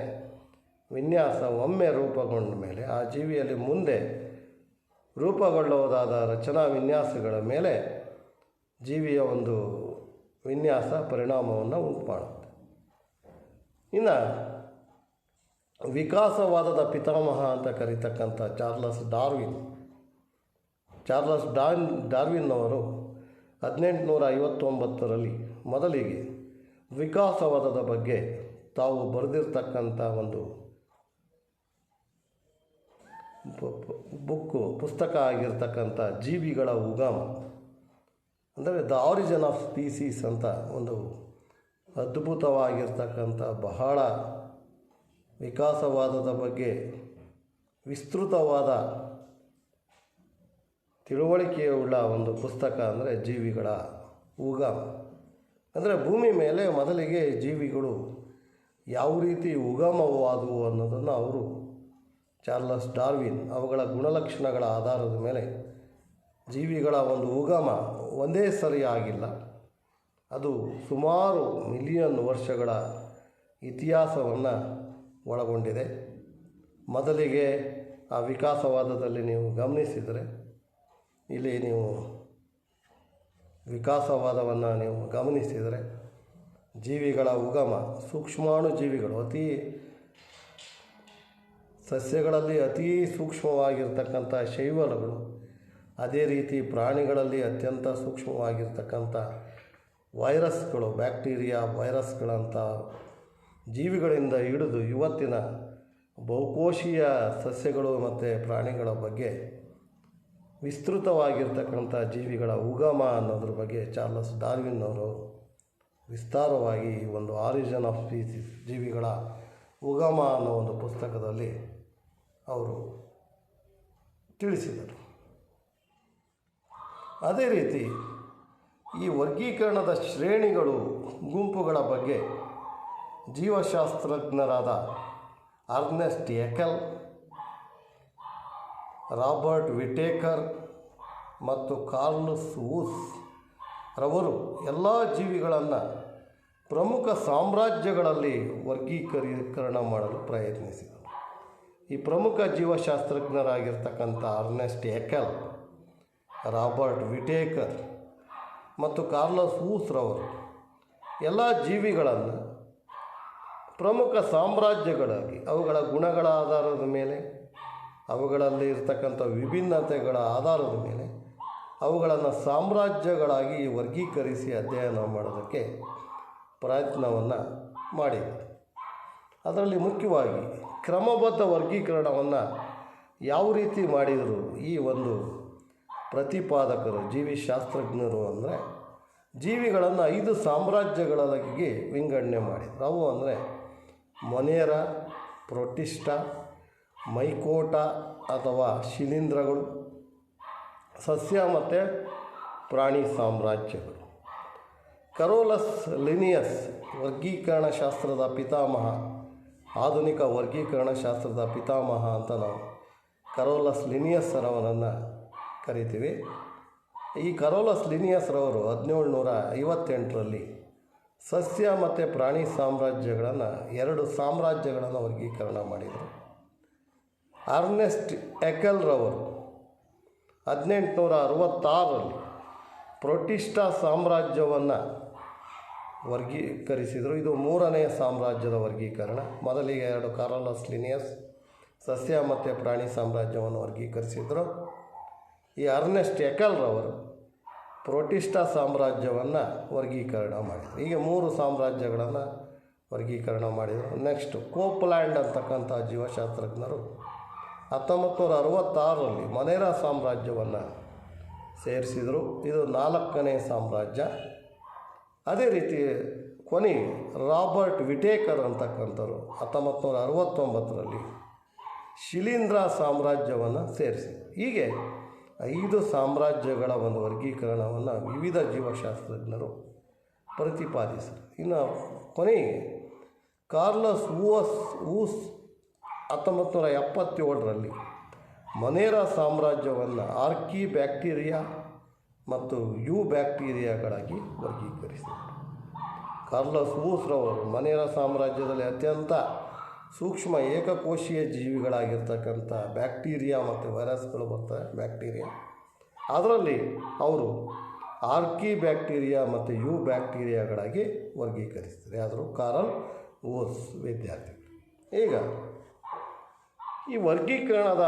ವಿನ್ಯಾಸ ಒಮ್ಮೆ ರೂಪುಗೊಂಡ ಮೇಲೆ ಆ ಜೀವಿಯಲ್ಲಿ ಮುಂದೆ ರೂಪುಗೊಳ್ಳಬಹುದಾದ ರಚನಾ ವಿನ್ಯಾಸಗಳ ಮೇಲೆ ಜೀವಿಯ ಒಂದು ವಿನ್ಯಾಸ ಪರಿಣಾಮವನ್ನು ಉಂಟು ಮಾಡುತ್ತೆ. ಇನ್ನು ವಿಕಾಸವಾದದ ಪಿತಾಮಹ ಅಂತ ಕರೀತಕ್ಕಂಥ ಚಾರ್ಲಸ್ ಡಾರ್ವಿನ್ ಅವರು 1859ರಲ್ಲಿ ಮೊದಲಿಗೆ ವಿಕಾಸವಾದದ ಬಗ್ಗೆ ತಾವು ಬರೆದಿರ್ತಕ್ಕಂಥ ಒಂದು ಪುಸ್ತಕ ಆಗಿರ್ತಕ್ಕಂಥ ಜೀವಿಗಳ ಉಗಮ, ಅಂದರೆ ದ ಆರಿಜಿನ್ ಆಫ್ ಸ್ಪೀಸೀಸ್ ಅಂತ ಒಂದು ಅದ್ಭುತವಾಗಿರ್ತಕ್ಕಂಥ ಬಹಳ ವಿಕಾಸವಾದದ ಬಗ್ಗೆ ವಿಸ್ತೃತವಾದ ತಿಳುವಳಿಕೆಯುಳ್ಳ ಒಂದು ಪುಸ್ತಕ ಅಂದರೆ ಜೀವಿಗಳ ಉಗಮ. ಅಂದರೆ ಭೂಮಿ ಮೇಲೆ ಮೊದಲಿಗೆ ಜೀವಿಗಳು ಯಾವ ರೀತಿ ಉಗಮವಾದವು ಅನ್ನೋದನ್ನು ಅವರು ಚಾರ್ಲಸ್ ಡಾರ್ವಿನ್ ಅವುಗಳ ಗುಣಲಕ್ಷಣಗಳ ಆಧಾರದ ಮೇಲೆ ಜೀವಿಗಳ ಒಂದು ಉಗಮ ಒಂದೇ ಸರಿಯಾಗಿಲ್ಲ, ಅದು ಸುಮಾರು ಮಿಲಿಯನ್ ವರ್ಷಗಳ ಇತಿಹಾಸವನ್ನು ಒಳಗೊಂಡಿದೆ. ಮೊದಲಿಗೆ ಆ ವಿಕಾಸವಾದದಲ್ಲಿ ನೀವು ಗಮನಿಸಿದರೆ, ಇಲ್ಲಿ ನೀವು ವಿಕಾಸವಾದವನ್ನು ನೀವು ಗಮನಿಸಿದರೆ ಜೀವಿಗಳ ಉಗಮ ಸೂಕ್ಷ್ಮಾಣು ಜೀವಿಗಳು ಸಸ್ಯಗಳಲ್ಲಿ ಅತೀ ಸೂಕ್ಷ್ಮವಾಗಿರ್ತಕ್ಕಂಥ ಶೈವಲಗಳು, ಅದೇ ರೀತಿ ಪ್ರಾಣಿಗಳಲ್ಲಿ ಅತ್ಯಂತ ಸೂಕ್ಷ್ಮವಾಗಿರ್ತಕ್ಕಂಥ ಬ್ಯಾಕ್ಟೀರಿಯಾ ವೈರಸ್ಗಳಂಥ ಜೀವಿಗಳಿಂದ ಹಿಡಿದು ಇವತ್ತಿನ ಬಹುಕೋಶೀಯ ಸಸ್ಯಗಳು ಮತ್ತು ಪ್ರಾಣಿಗಳ ಬಗ್ಗೆ ವಿಸ್ತೃತವಾಗಿರ್ತಕ್ಕಂಥ ಜೀವಿಗಳ ಉಗಮ ಅನ್ನೋದ್ರ ಬಗ್ಗೆ ಚಾರ್ಲಸ್ ಡಾರ್ವಿನ್ ಅವರು ವಿಸ್ತಾರವಾಗಿ ಈ ಒಂದು ಆರಿಜಿನ್ ಆಫ್ ಸ್ಪೀಸೀಸ್ ಜೀವಿಗಳ ಉಗಮ ಅನ್ನೋ ಒಂದು ಪುಸ್ತಕದಲ್ಲಿ ಅವರು ತಿಳಿಸಿದರು. ಅದೇ ರೀತಿ ಈ ವರ್ಗೀಕರಣದ ಶ್ರೇಣಿಗಳು ಗುಂಪುಗಳ ಬಗ್ಗೆ ಜೀವಶಾಸ್ತ್ರಜ್ಞರಾದ ಅರ್ನೆಸ್ಟ್ ಎಕೆಲ್, ರಾಬರ್ಟ್ ವಿಟೇಕರ್ ಮತ್ತು ಕಾರ್ಲಸ್ ವೂಸ್ ರವರು ಎಲ್ಲ ಜೀವಿಗಳನ್ನು ಪ್ರಮುಖ ಸಾಮ್ರಾಜ್ಯಗಳಲ್ಲಿ ವರ್ಗೀಕರಣ ಮಾಡಲು ಪ್ರಯತ್ನಿಸಿದರು. ಈ ಪ್ರಮುಖ ಜೀವಶಾಸ್ತ್ರಜ್ಞರಾಗಿರ್ತಕ್ಕಂಥ ಅರ್ನೆಸ್ಟ್ ಎಕೆಲ್, ರಾಬರ್ಟ್ ವಿಟೇಕರ್ ಮತ್ತು ಕಾರ್ಲಸ್ ವೂಸ್ ರವರು ಎಲ್ಲ ಜೀವಿಗಳನ್ನು ಪ್ರಮುಖ ಸಾಮ್ರಾಜ್ಯಗಳಾಗಿ ಅವುಗಳ ಗುಣಗಳ ಆಧಾರದ ಮೇಲೆ, ಅವುಗಳಲ್ಲಿ ಇರ್ತಕ್ಕಂಥ ವಿಭಿನ್ನತೆಗಳ ಆಧಾರದ ಮೇಲೆ ಅವುಗಳನ್ನು ಸಾಮ್ರಾಜ್ಯಗಳಾಗಿ ವರ್ಗೀಕರಿಸಿ ಅಧ್ಯಯನ ಮಾಡೋದಕ್ಕೆ ಪ್ರಯತ್ನವನ್ನು ಮಾಡಿದರು. ಅದರಲ್ಲಿ ಮುಖ್ಯವಾಗಿ ಕ್ರಮಬದ್ಧ ವರ್ಗೀಕರಣವನ್ನು ಯಾವ ರೀತಿ ಮಾಡಿದರು ಈ ಒಂದು ಪ್ರತಿಪಾದಕರು ಜೀವಿಶಾಸ್ತ್ರಜ್ಞರು ಅಂದರೆ ಜೀವಿಗಳನ್ನು 5 ಸಾಮ್ರಾಜ್ಯಗಳಾಗಿ ವಿಂಗಡಣೆ ಮಾಡಿದರು. ಅವು ಅಂದರೆ ಮೊನೇರಾ, ಪ್ರೋಟಿಸ್ಟಾ, ಮೈಕೋಟಾ ಅಥವಾ ಶಿಲೀಂಧ್ರಗಳು, ಸಸ್ಯ ಮತ್ತು ಪ್ರಾಣಿ ಸಾಮ್ರಾಜ್ಯಗಳು. ಕರೋಲಸ್ ಲಿನಿಯಸ್ ವರ್ಗೀಕರಣಶಾಸ್ತ್ರದ ಪಿತಾಮಹ, ಆಧುನಿಕ ವರ್ಗೀಕರಣಶಾಸ್ತ್ರದ ಪಿತಾಮಹ ಅಂತ ನಾವು ಕರೋಲಸ್ ಲಿನಿಯಸ್ ರವರನ್ನು ಕರಿತೀವಿ. ಈ ಕರೋಲಸ್ ಲಿನಿಯಸ್ ರವರು 1758ರಲ್ಲಿ ಸಸ್ಯ ಮತ್ತು ಪ್ರಾಣಿ ಸಾಮ್ರಾಜ್ಯಗಳನ್ನು 2 ಸಾಮ್ರಾಜ್ಯಗಳನ್ನು ವರ್ಗೀಕರಣ ಮಾಡಿದರು. ಅರ್ನೆಸ್ಟ್ ಎಕೆಲ್ ರವರು 1866ರಲ್ಲಿ ಪ್ರೋಟಿಸ್ಟಾ ಸಾಮ್ರಾಜ್ಯವನ್ನು ವರ್ಗೀಕರಿಸಿದರು. ಇದು 3ನೇ ಸಾಮ್ರಾಜ್ಯದ ವರ್ಗೀಕರಣ. ಮೊದಲಿಗೆ 2 ಕರೋಲಸ್ ಲಿನಿಯಸ್ ಸಸ್ಯ ಮತ್ತು ಪ್ರಾಣಿ ಸಾಮ್ರಾಜ್ಯವನ್ನು ವರ್ಗೀಕರಿಸಿದರು. ಈ ಅರ್ನೆಸ್ಟ್ ಎಕೆಲ್ ರವರು ಪ್ರೋಟಿಸ್ಟಾ ಸಾಮ್ರಾಜ್ಯವನ್ನು ವರ್ಗೀಕರಣ ಮಾಡಿದರು. ಹೀಗೆ 3 ಸಾಮ್ರಾಜ್ಯಗಳನ್ನು ವರ್ಗೀಕರಣ ಮಾಡಿದರು. ನೆಕ್ಸ್ಟ್ ಕೋಪ್ಲ್ಯಾಂಡ್ ಅಂತಕ್ಕಂಥ ಜೀವಶಾಸ್ತ್ರಜ್ಞರು 1966ರಲ್ಲಿ ಮೊನೇರಾ ಸಾಮ್ರಾಜ್ಯವನ್ನು ಸೇರಿಸಿದರು. ಇದು 4ನೇ ಸಾಮ್ರಾಜ್ಯ. ಅದೇ ರೀತಿ ಕೊನೆಗೆ ರಾಬರ್ಟ್ ವಿಟೇಕರ್ ಅಂತಕ್ಕಂಥವ್ರು 1969ರಲ್ಲಿ ಶಿಲೀಂಧ್ರ ಸಾಮ್ರಾಜ್ಯವನ್ನು ಸೇರಿಸಿದರು. ಹೀಗೆ 5 ಸಾಮ್ರಾಜ್ಯಗಳ ಒಂದು ವರ್ಗೀಕರಣವನ್ನು ವಿವಿಧ ಜೀವಶಾಸ್ತ್ರಜ್ಞರು ಪ್ರತಿಪಾದಿಸಿದರು. ಇನ್ನು ಕೊನೆಗೆ ಕಾರ್ಲಸ್ ವೂಸ್ 1977ರಲ್ಲಿ ಮೊನೇರಾ ಸಾಮ್ರಾಜ್ಯವನ್ನು ಆರ್ಕಿ ಬ್ಯಾಕ್ಟೀರಿಯಾ ಮತ್ತು ಯು ಬ್ಯಾಕ್ಟೀರಿಯಾಗಳಾಗಿ ವರ್ಗೀಕರಿಸಿದರು. ಕಾರ್ಲಸ್ ವೂಸ್ ರವರು ಮೊನೇರಾ ಸಾಮ್ರಾಜ್ಯದಲ್ಲಿ ಅತ್ಯಂತ ಸೂಕ್ಷ್ಮ ಏಕಕೋಶೀಯ ಜೀವಿಗಳಾಗಿರ್ತಕ್ಕಂಥ ಬ್ಯಾಕ್ಟೀರಿಯಾ ಮತ್ತು ವೈರಸ್ಗಳು ಬರ್ತವೆ. ಬ್ಯಾಕ್ಟೀರಿಯಾ ಅದರಲ್ಲಿ ಅವರು ಆರ್ಕಿ ಬ್ಯಾಕ್ಟೀರಿಯಾ ಮತ್ತು ಯು ಬ್ಯಾಕ್ಟೀರಿಯಾಗಳಾಗಿ ವರ್ಗೀಕರಿಸ್ತಾರೆ. ಆದರೂ ಕಾರ್ಲ್ ವೂಸ್ ವಿದ್ಯಾರ್ಥಿಗಳು. ಈಗ ಈ ವರ್ಗೀಕರಣದ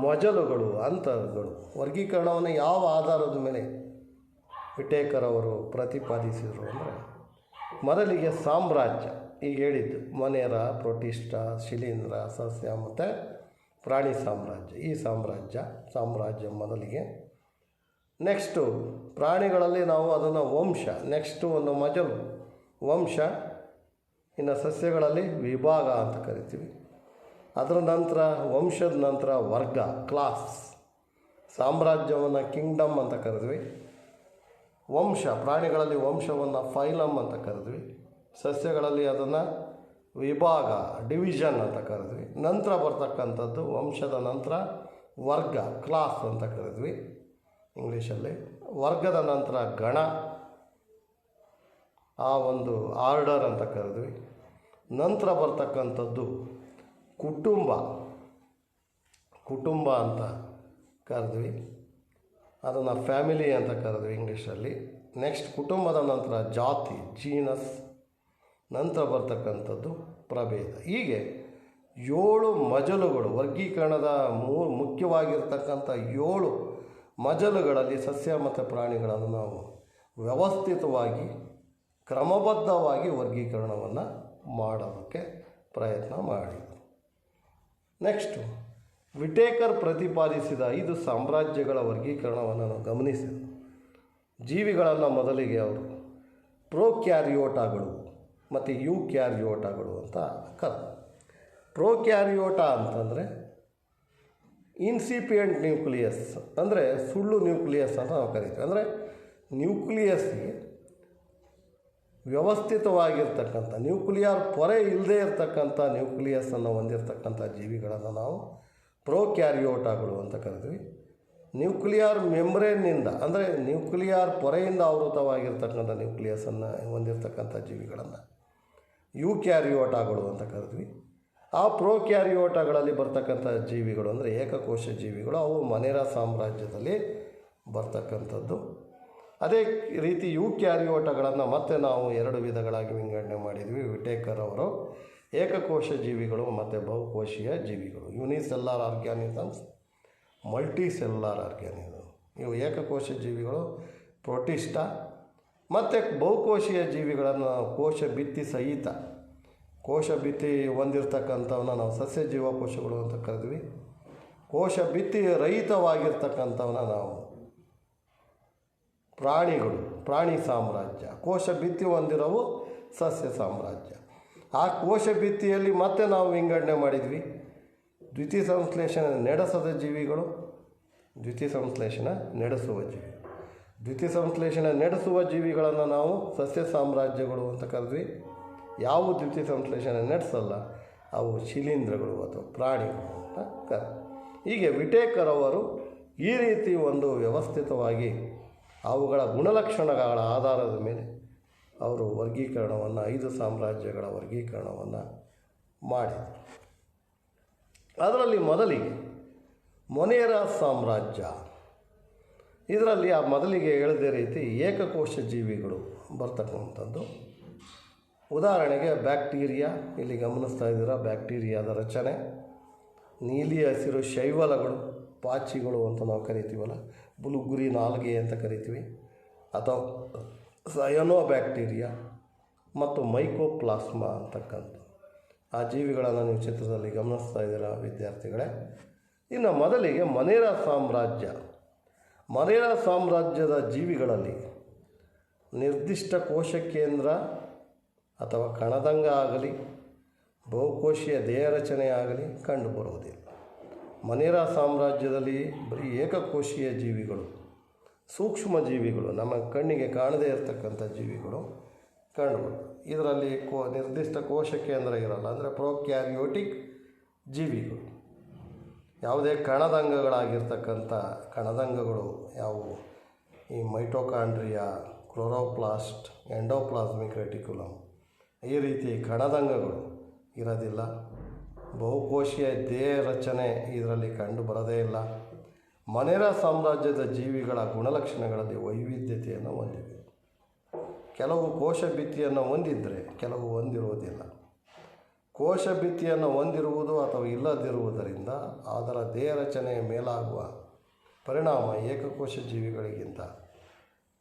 ಮಜಲುಗಳು, ಹಂತಗಳು, ವರ್ಗೀಕರಣವನ್ನು ಯಾವ ಆಧಾರದ ಮೇಲೆ ವಿಟೇಕರ್ ಅವರು ಪ್ರತಿಪಾದಿಸಿದರು ಅಂದರೆ ಮೊದಲಿಗೆ ಸಾಮ್ರಾಜ್ಯ, ಈಗ ಹೇಳಿದ್ದು ಮೊನೇರಾ, ಪ್ರೋಟಿಸ್ಟಾ, ಶಿಲೀಂಧ್ರ, ಸಸ್ಯ ಮತ್ತು ಪ್ರಾಣಿ ಸಾಮ್ರಾಜ್ಯ. ಈ ಸಾಮ್ರಾಜ್ಯ ಮೊದಲಿಗೆ. ನೆಕ್ಸ್ಟು ಪ್ರಾಣಿಗಳಲ್ಲಿ ನಾವು ಅದನ್ನು ವಂಶ, ನೆಕ್ಸ್ಟು ಒಂದು ಮಜಲು ವಂಶ, ಇನ್ನು ಸಸ್ಯಗಳಲ್ಲಿ ವಿಭಾಗ ಅಂತ ಕರಿತೀವಿ. ಅದರ ನಂತರ ವಂಶದ ನಂತರ ವರ್ಗ, ಕ್ಲಾಸ್, ಸಾಮ್ರಾಜ್ಯವನ್ನು ಕಿಂಗ್ಡಮ್ ಅಂತ ಕರೆದ್ವಿ. ವಂಶ, ಪ್ರಾಣಿಗಳಲ್ಲಿ ವಂಶವನ್ನು ಫೈಲಮ್ ಅಂತ ಕರೆದ್ವಿ. ಸಸ್ಯಗಳಲ್ಲಿ ಅದನ್ನು ವಿಭಾಗ, ಡಿವಿಷನ್ ಅಂತ ಕರೆದ್ವಿ. ನಂತರ ಬರ್ತಕ್ಕಂಥದ್ದು ವಂಶದ ನಂತರ ವರ್ಗ, ಕ್ಲಾಸ್ ಅಂತ ಕರೆದ್ವಿ ಇಂಗ್ಲೀಷಲ್ಲಿ. ವರ್ಗದ ನಂತರ ಗಣ, ಆ ಒಂದು ಆರ್ಡರ್ ಅಂತ ಕರೆದ್ವಿ. ನಂತರ ಬರ್ತಕ್ಕಂಥದ್ದು ಕುಟುಂಬ ಅಂತ ಕರೆದ್ವಿ. ಅದನ್ನು ಫ್ಯಾಮಿಲಿ ಅಂತ ಕರೆದ್ವಿ ಇಂಗ್ಲೀಷಲ್ಲಿ. ನೆಕ್ಸ್ಟ್ ಕುಟುಂಬದ ನಂತರ ಜಾತಿ, ಜೀನಸ್. ನಂತರ ಬರ್ತಕ್ಕಂಥದ್ದು ಪ್ರಭೇದ. ಹೀಗೆ 7 ಮಜಲುಗಳು, ವರ್ಗೀಕರಣದ ಮುಖ್ಯವಾಗಿರ್ತಕ್ಕಂಥ 7 ಮಜಲುಗಳಲ್ಲಿ ಸಸ್ಯ ಮತ್ತು ಪ್ರಾಣಿಗಳನ್ನು ನಾವು ವ್ಯವಸ್ಥಿತವಾಗಿ ಕ್ರಮಬದ್ಧವಾಗಿ ವರ್ಗೀಕರಣವನ್ನು ಮಾಡೋದಕ್ಕೆ ಪ್ರಯತ್ನ ಮಾಡಿದರು. ನೆಕ್ಸ್ಟು ವಿಟೇಕರ್ ಪ್ರತಿಪಾದಿಸಿದ 5 ಸಾಮ್ರಾಜ್ಯಗಳ ವರ್ಗೀಕರಣವನ್ನು ನಾವು ಗಮನಿಸಿದ ಜೀವಿಗಳನ್ನು ಮೊದಲಿಗೆ ಅವರು ಪ್ರೋಕ್ಯಾರಿಯೋಟಾಗಳು ಮತ್ತು ಯೂಕ್ಯಾರಿಯೋಟಾಗಳು ಅಂತ ಕರೆದು. ಪ್ರೋಕ್ಯಾರಿಯೋಟ ಅಂತಂದರೆ ಇನ್ಸಿಪಿಯೆಂಟ್ ನ್ಯೂಕ್ಲಿಯಸ್, ಅಂದರೆ ಸುಳ್ಳು ನ್ಯೂಕ್ಲಿಯಸ್ ಅಂತ ನಾವು ಕರಿತೀವಿ. ಅಂದರೆ ನ್ಯೂಕ್ಲಿಯಸ್ಗೆ ವ್ಯವಸ್ಥಿತವಾಗಿರ್ತಕ್ಕಂಥ ನ್ಯೂಕ್ಲಿಯರ್ ಪೊರೆ ಇಲ್ಲದೇ ಇರತಕ್ಕಂಥ ನ್ಯೂಕ್ಲಿಯಸ್ಸನ್ನು ಹೊಂದಿರತಕ್ಕಂಥ ಜೀವಿಗಳನ್ನು ನಾವು ಪ್ರೋಕ್ಯಾರಿಯೋಟಾಗಳು ಅಂತ ಕರಿತೀವಿ. ನ್ಯೂಕ್ಲಿಯರ್ ಮೆಮ್ಬ್ರೇನ್ನಿಂದ ಅಂದರೆ ನ್ಯೂಕ್ಲಿಯರ್ ಪೊರೆಯಿಂದ ಆವೃತವಾಗಿರ್ತಕ್ಕಂಥ ನ್ಯೂಕ್ಲಿಯಸನ್ನು ಹೊಂದಿರತಕ್ಕಂಥ ಜೀವಿಗಳನ್ನು ಯೂಕ್ಯಾರಿಯೋಟಾಗಳು ಅಂತ ಕರಿತೀವಿ. ಆ ಪ್ರೋಕ್ಯಾರಿಯೋಟಾಗಳಲ್ಲಿ ಬರ್ತಕ್ಕಂಥ ಜೀವಿಗಳು ಅಂದರೆ ಏಕಕೋಶ ಜೀವಿಗಳು, ಅವು ಮನೇರಾ ಸಾಮ್ರಾಜ್ಯದಲ್ಲಿ ಬರ್ತಕ್ಕಂಥದ್ದು. ಅದೇ ರೀತಿ ಯೂಕ್ಯಾರಿಯೋಟಗಳನ್ನು ಮತ್ತೆ ನಾವು 2 ವಿಧಗಳಾಗಿ ವಿಂಗಡಣೆ ಮಾಡಿದ್ವಿ. ವಿಟೇಕರ್ ಅವರು ಏಕಕೋಶ ಜೀವಿಗಳು ಮತ್ತು ಬಹುಕೋಶೀಯ ಜೀವಿಗಳು, ಯೂನಿಸೆಲ್ಲಾರ್ ಆರ್ಗ್ಯಾನಿಸಮ್ಸ್, ಮಲ್ಟಿಸೆಲ್ಲಾರ್ ಆರ್ಗ್ಯಾನಿಸಮ್. ಇವು ಏಕಕೋಶ ಜೀವಿಗಳು ಪ್ರೋಟಿಸ್ಟಾ, ಮತ್ತು ಬಹುಕೋಶೀಯ ಜೀವಿಗಳನ್ನು ಕೋಶ ಭಿತ್ತಿ ಸಹಿತ ಕೋಶ ಭಿತ್ತಿ ಹೊಂದಿರತಕ್ಕಂಥವನ್ನ ನಾವು ಸಸ್ಯ ಜೀವಕೋಶಗಳು ಅಂತ ಕರೆದ್ವಿ. ಕೋಶ ಭಿತ್ತಿ ರಹಿತವಾಗಿರ್ತಕ್ಕಂಥವನ್ನ ನಾವು ಪ್ರಾಣಿಗಳು, ಪ್ರಾಣಿ ಸಾಮ್ರಾಜ್ಯ. ಕೋಶ ಭಿತ್ತಿ ಹೊಂದಿರೋವು ಸಸ್ಯ ಸಾಮ್ರಾಜ್ಯ. ಆ ಕೋಶ ಭಿತ್ತಿಯಲ್ಲಿ ಮತ್ತೆ ನಾವು ವಿಂಗಡಣೆ ಮಾಡಿದ್ವಿ ದ್ವಿತೀಯ ಸಂಶ್ಲೇಷಣೆ ನಡೆಸದ ಜೀವಿಗಳು, ದ್ವಿತೀಯ ಸಂಶ್ಲೇಷಣೆ ನಡೆಸುವ ಜೀವಿ. ದ್ವಿತೀಯ ಸಂಶ್ಲೇಷಣೆ ನಡೆಸುವ ಜೀವಿಗಳನ್ನು ನಾವು ಸಸ್ಯ ಸಾಮ್ರಾಜ್ಯಗಳು ಅಂತ ಕರೆದ್ವಿ. ಯಾವ ದ್ವಿತೀಯ ಸಂಶ್ಲೇಷಣೆ ನಡೆಸಲ್ಲ ಅವು ಶಿಲೀಂಧ್ರಗಳು ಅಥವಾ ಪ್ರಾಣಿಗಳು ಅಂತ ಹೀಗೆ ವಿಟೇಕರ್ ಅವರು ಈ ರೀತಿ ಒಂದು ವ್ಯವಸ್ಥಿತವಾಗಿ ಅವುಗಳ ಗುಣಲಕ್ಷಣಗಳ ಆಧಾರದ ಮೇಲೆ ಅವರು ವರ್ಗೀಕರಣವನ್ನು 5 ಸಾಮ್ರಾಜ್ಯಗಳ ವರ್ಗೀಕರಣವನ್ನು ಮಾಡಿದರು. ಅದರಲ್ಲಿ ಮೊದಲಿಗೆ ಮೊನೇರಾ ಸಾಮ್ರಾಜ್ಯ. ಇದರಲ್ಲಿ ಆ ಮೊದಲಿಗೆ ಹೇಳಿದ ರೀತಿ ಏಕಕೋಶ ಜೀವಿಗಳು ಬರ್ತಕ್ಕಂಥದ್ದು. ಉದಾಹರಣೆಗೆ ಬ್ಯಾಕ್ಟೀರಿಯಾ, ಇಲ್ಲಿ ಗಮನಿಸ್ತಾ ಇದ್ದೀರಾ ಬ್ಯಾಕ್ಟೀರಿಯಾದ ರಚನೆ. ನೀಲಿ ಹಸಿರು ಶೈವಲಗಳು, ಪಾಚಿಗಳು ಅಂತ ನಾವು ಕರಿತೀವಲ್ಲ, ಬುಲುಗುರಿ ನಾಲ್ಗೆ ಅಂತ ಕರಿತೀವಿ, ಅಥವಾ ಸಯನೋ ಬ್ಯಾಕ್ಟೀರಿಯಾ ಮತ್ತು ಮೈಕೋಪ್ಲಾಸ್ಮಾ ಅಂತಕ್ಕಂಥ ಆ ಜೀವಿಗಳನ್ನು ನೀವು ಚಿತ್ರದಲ್ಲಿ ಗಮನಿಸ್ತಾ ಇದ್ದೀರಾ ವಿದ್ಯಾರ್ಥಿಗಳೇ. ಇನ್ನು ಮೊದಲಿಗೆ ಮೊನೇರಾ ಸಾಮ್ರಾಜ್ಯ. ಮೊನೇರಾ ಸಾಮ್ರಾಜ್ಯದ ಜೀವಿಗಳಲ್ಲಿ ನಿರ್ದಿಷ್ಟ ಕೋಶ ಕೇಂದ್ರ ಅಥವಾ ಕಣದಂಗ ಆಗಲಿ ಬಹುಕೋಶೀಯ ದೇಹ ರಚನೆ ಆಗಲಿ ಕಂಡುಬರುವುದಿಲ್ಲ. ಮೊನೇರಾ ಸಾಮ್ರಾಜ್ಯದಲ್ಲಿ ಬರೀ ಏಕಕೋಶೀಯ ಜೀವಿಗಳು, ಸೂಕ್ಷ್ಮ ಜೀವಿಗಳು, ನಮ್ಮ ಕಣ್ಣಿಗೆ ಕಾಣದೇ ಇರತಕ್ಕಂಥ ಜೀವಿಗಳು ಕಂಡುಬರ್ತವೆ. ಇದರಲ್ಲಿ ನಿರ್ದಿಷ್ಟ ಕೋಶ ಕೇಂದ್ರ ಇರಲ್ಲ, ಅಂದರೆ ಪ್ರೋಕ್ಯಾರಿಯೋಟಿಕ್ ಜೀವಿಗಳು. ಯಾವುದೇ ಕಣದಂಗಗಳಾಗಿರ್ತಕ್ಕಂಥ ಕಣದಂಗಗಳು ಯಾವುವು, ಈ ಮೈಟೋಕಾಂಡ್ರಿಯಾ, ಕ್ಲೋರೋಪ್ಲಾಸ್ಟ್, ಎಂಡೋಪ್ಲಾಸ್ಮಿಕ್ ರೆಟಿಕ್ಯುಲಮ್, ಈ ರೀತಿ ಕಣದಂಗಗಳು ಇರೋದಿಲ್ಲ. ಬಹುಕೋಶೀಯ ದೇಹ ರಚನೆ ಇದರಲ್ಲಿ ಕಂಡು ಬರೋದೇ ಇಲ್ಲ. ಮೊನೇರಾ ಸಾಮ್ರಾಜ್ಯದ ಜೀವಿಗಳ ಗುಣಲಕ್ಷಣಗಳಲ್ಲಿ ವೈವಿಧ್ಯತೆಯನ್ನು ಹೊಂದಿವೆ. ಕೆಲವು ಕೋಶ ಭಿತ್ತಿಯನ್ನು ಹೊಂದಿದ್ದರೆ ಕೆಲವು ಹೊಂದಿರುವುದಿಲ್ಲ. ಕೋಶ ಭಿತ್ತಿಯನ್ನು ಹೊಂದಿರುವುದು ಅಥವಾ ಇಲ್ಲದಿರುವುದರಿಂದ ಅದರ ದೇಹ ರಚನೆಯ ಮೇಲಾಗುವ ಪರಿಣಾಮ ಏಕಕೋಶ ಜೀವಿಗಳಿಗಿಂತ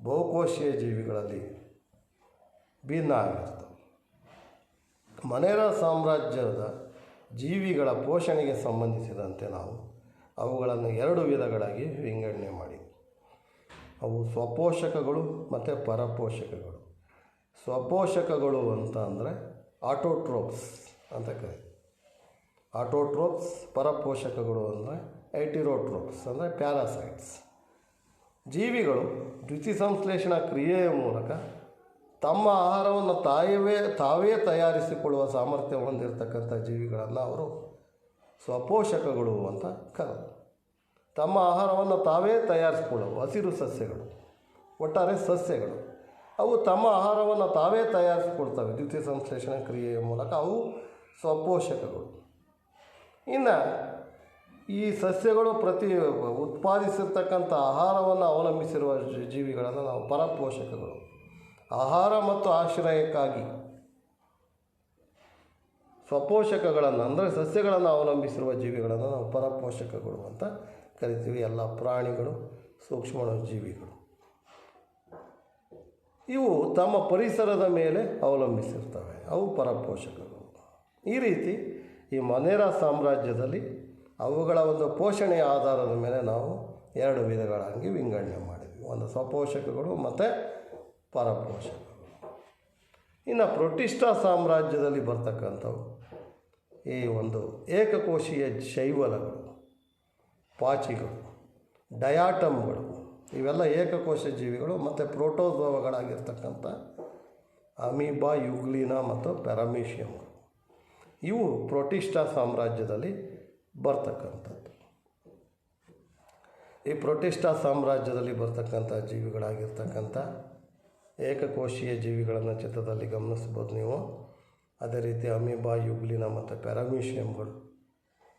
ಬಹುಕೋಶೀಯ ಜೀವಿಗಳಲ್ಲಿ ಭಿನ್ನ ಆಗಿರ್ತವೆ. ಮೊನೇರಾ ಸಾಮ್ರಾಜ್ಯದ ಜೀವಿಗಳ ಪೋಷಣೆಗೆ ಸಂಬಂಧಿಸಿದಂತೆ ನಾವು ಅವುಗಳನ್ನು 2 ವಿಧಗಳಾಗಿ ವಿಂಗಡಣೆ ಮಾಡಿದ್ವಿ. ಅವು ಸ್ವಪೋಷಕಗಳು ಮತ್ತು ಪರಪೋಷಕಗಳು. ಸ್ವಪೋಷಕಗಳು ಅಂತ ಅಂದರೆ ಆಟೋಟ್ರೋಪ್ಸ್ ಅಂತ ಕರೀತೀವಿ. ಆಟೋಟ್ರೋಪ್ಸ್. ಪರಪೋಷಕಗಳು ಅಂದರೆ ಐಟಿರೋಟ್ರೋಪ್ಸ್ ಅಂದರೆ ಪ್ಯಾರಾಸೈಟ್ಸ್. ಜೀವಿಗಳು ದ್ವಿತೀಯ ಸಂಶ್ಲೇಷಣಾ ಕ್ರಿಯೆಯ ಮೂಲಕ ತಮ್ಮ ಆಹಾರವನ್ನು ತಾವೇ ತಯಾರಿಸಿಕೊಳ್ಳುವ ಸಾಮರ್ಥ್ಯ ಹೊಂದಿರತಕ್ಕಂಥ ಜೀವಿಗಳನ್ನು ಅವರು ಸ್ವಪೋಷಕಗಳು ಅಂತ ಕರೆದರು. ತಮ್ಮ ಆಹಾರವನ್ನು ತಾವೇ ತಯಾರಿಸಿಕೊಳ್ಳುವ ಹಸಿರು ಸಸ್ಯಗಳು, ಒಟ್ಟಾರೆ ಸಸ್ಯಗಳು, ಅವು ತಮ್ಮ ಆಹಾರವನ್ನು ತಾವೇ ತಯಾರಿಸಿಕೊಳ್ತವೆ ದ್ವಿತೀಯ ಸಂಶ್ಲೇಷಣಾ ಕ್ರಿಯೆಯ ಮೂಲಕ. ಅವು ಸ್ವಪೋಷಕಗಳು. ಇನ್ನು ಈ ಸಸ್ಯಗಳು ಉತ್ಪಾದಿಸಿರ್ತಕ್ಕಂಥ ಆಹಾರವನ್ನು ಅವಲಂಬಿಸಿರುವ ಜೀವಿಗಳನ್ನು ನಾವು ಪರಪೋಷಕಗಳು. ಆಹಾರ ಮತ್ತು ಆಶ್ರಯಕ್ಕಾಗಿ ಸ್ವಪೋಷಕಗಳನ್ನು ಅಂದರೆ ಸಸ್ಯಗಳನ್ನು ಅವಲಂಬಿಸಿರುವ ಜೀವಿಗಳನ್ನು ನಾವು ಪರಪೋಷಕಗಳು ಅಂತ ಕರಿತೀವಿ. ಎಲ್ಲ ಪ್ರಾಣಿಗಳು, ಸೂಕ್ಷ್ಮ ಜೀವಿಗಳು ಇವು ತಮ್ಮ ಪರಿಸರದ ಮೇಲೆ ಅವಲಂಬಿಸಿರ್ತವೆ, ಅವು ಪರಪೋಷಕಗಳು. ಈ ರೀತಿ ಈ ಮೊನೇರಾ ಸಾಮ್ರಾಜ್ಯದಲ್ಲಿ ಅವುಗಳ ಒಂದು ಪೋಷಣೆಯ ಆಧಾರದ ಮೇಲೆ ನಾವು 2 ವಿಧಗಳಾಗಿ ವಿಂಗಡಣೆ ಮಾಡಿದ್ವಿ. ಒಂದು ಸ್ವಪೋಷಕಗಳು ಮತ್ತು ಪರಪೋಷಕಗಳು. ಇನ್ನು ಪ್ರೊಟಿಸ್ಟಾ ಸಾಮ್ರಾಜ್ಯದಲ್ಲಿ ಬರ್ತಕ್ಕಂಥವು ಈ ಒಂದು ಏಕಕೋಶೀಯ ಶೈವಲಗಳು, ಪಾಚಿಗಳು, ಡಯಾಟಮ್ಗಳು, ಇವೆಲ್ಲ ಏಕಕೋಶ ಜೀವಿಗಳು ಮತ್ತು ಪ್ರೋಟೋಜೋವಗಳಾಗಿರ್ತಕ್ಕಂಥ ಅಮೀಬಾ, ಯುಗ್ಲಿನಾ ಮತ್ತು ಪ್ಯಾರಾಮೀಷಿಯಮ್ಗಳು. ಇವು ಪ್ರೊಟಿಸ್ಟಾ ಸಾಮ್ರಾಜ್ಯದಲ್ಲಿ ಬರ್ತಕ್ಕಂಥದ್ದು. ಈ ಪ್ರೊಟಿಸ್ಟಾ ಸಾಮ್ರಾಜ್ಯದಲ್ಲಿ ಬರ್ತಕ್ಕಂಥ ಜೀವಿಗಳಾಗಿರ್ತಕ್ಕಂಥ ಏಕಕೋಶೀಯ ಜೀವಿಗಳನ್ನು ಚಿತ್ರದಲ್ಲಿ ಗಮನಿಸ್ಬೋದು ನೀವು. ಅದೇ ರೀತಿ ಅಮೀಬಾ, ಯುಗ್ಲಿನಾ ಮತ್ತು ಪ್ಯಾರಾಮೀಷಿಯಮ್ಗಳು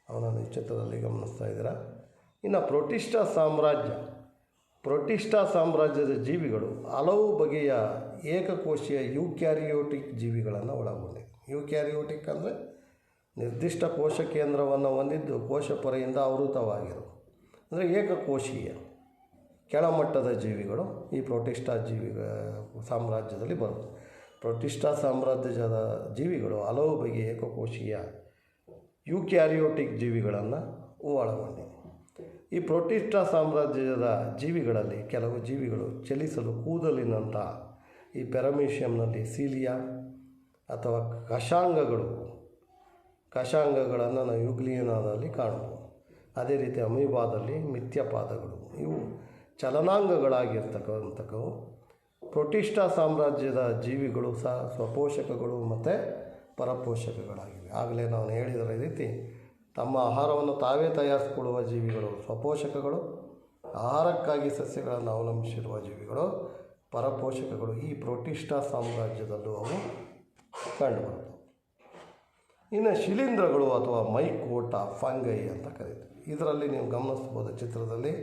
ಅವನನ್ನು ಈ ಚಿತ್ರದಲ್ಲಿ ಗಮನಿಸ್ತಾ ಇದ್ದೀರಾ. ಇನ್ನು ಪ್ರೊಟಿಸ್ಟಾ ಸಾಮ್ರಾಜ್ಯದ ಜೀವಿಗಳು ಹಲವು ಬಗೆಯ ಏಕಕೋಶೀಯ ಯೂಕ್ಯಾರಿಯೋಟಿಕ್ ಜೀವಿಗಳನ್ನು ಒಳಗೊಂಡಿವೆ. ಯೂಕ್ಯಾರಿಯೋಟಿಕ್ ಅಂದರೆ ನಿರ್ದಿಷ್ಟ ಕೋಶ ಕೇಂದ್ರವನ್ನು ಹೊಂದಿದ್ದು ಕೋಶ ಪೊರೆಯಿಂದ ಆವೃತವಾಗಿರು, ಅಂದರೆ ಏಕಕೋಶೀಯ ಕೆಳಮಟ್ಟದ ಜೀವಿಗಳು ಈ ಪ್ರೊಟಿಸ್ಟಾ ಸಾಮ್ರಾಜ್ಯದಲ್ಲಿ ಬರುತ್ತೆ. ಪ್ರೊಟಿಸ್ಟಾ ಸಾಮ್ರಾಜ್ಯದ ಜೀವಿಗಳು ಹಲವು ಬಗೆಯ ಏಕಕೋಶೀಯ ಯೂಕ್ಯಾರಿಯೋಟಿಕ್ ಜೀವಿಗಳನ್ನು ಒಳಗೊಂಡಿವೆ. ಈ ಪ್ರೊಟಿಸ್ಟಾ ಸಾಮ್ರಾಜ್ಯದ ಜೀವಿಗಳಲ್ಲಿ ಕೆಲವು ಜೀವಿಗಳು ಚಲಿಸಲು ಕೂದಲಿನಂಥ ಈ ಪ್ಯಾರಾಮೀಷಿಯಮ್ನಲ್ಲಿ ಸೀಲಿಯಾ ಅಥವಾ ಕಷಾಂಗಗಳನ್ನು ನಾವು ಯುಗ್ಲಿನಾದಲ್ಲಿ ಕಾಣ್ಬೋದು. ಅದೇ ರೀತಿ ಅಮೀಬಾದಲ್ಲಿ ಮಿಥ್ಯಪಾದಗಳು, ಇವು ಚಲನಾಂಗಗಳಾಗಿರ್ತಕ್ಕಂಥವು. ಪ್ರೊಟಿಸ್ಟಾ ಸಾಮ್ರಾಜ್ಯದ ಜೀವಿಗಳು ಸಹ ಸ್ವಪೋಷಕಗಳು ಮತ್ತು ಪರಪೋಷಕಗಳಾಗಿವೆ. ಆಗಲೇ ನಾವು ಹೇಳಿದ ರೀತಿ ತಮ್ಮ ಆಹಾರವನ್ನು ತಾವೇ ತಯಾರಿಸಿಕೊಳ್ಳುವ ಜೀವಿಗಳು ಸ್ವಪೋಷಕಗಳು, ಆಹಾರಕ್ಕಾಗಿ ಸಸ್ಯಗಳನ್ನು ಅವಲಂಬಿಸಿರುವ ಜೀವಿಗಳು ಪರಪೋಷಕಗಳು. ಈ ಪ್ರೊಟಿಸ್ಟಾ ಸಾಮ್ರಾಜ್ಯದಲ್ಲೂ ಅವು ಕಂಡುಬರ್ತವೆ. ಇನ್ನು ಶಿಲೀಂಧ್ರಗಳು ಅಥವಾ ಮೈಕೋಟಾ ಫಂಗೈ ಅಂತ ಕರೀತೀವಿ. ಇದರಲ್ಲಿ ನೀವು ಗಮನಿಸ್ಬೋದು ಚಿತ್ರದಲ್ಲಿ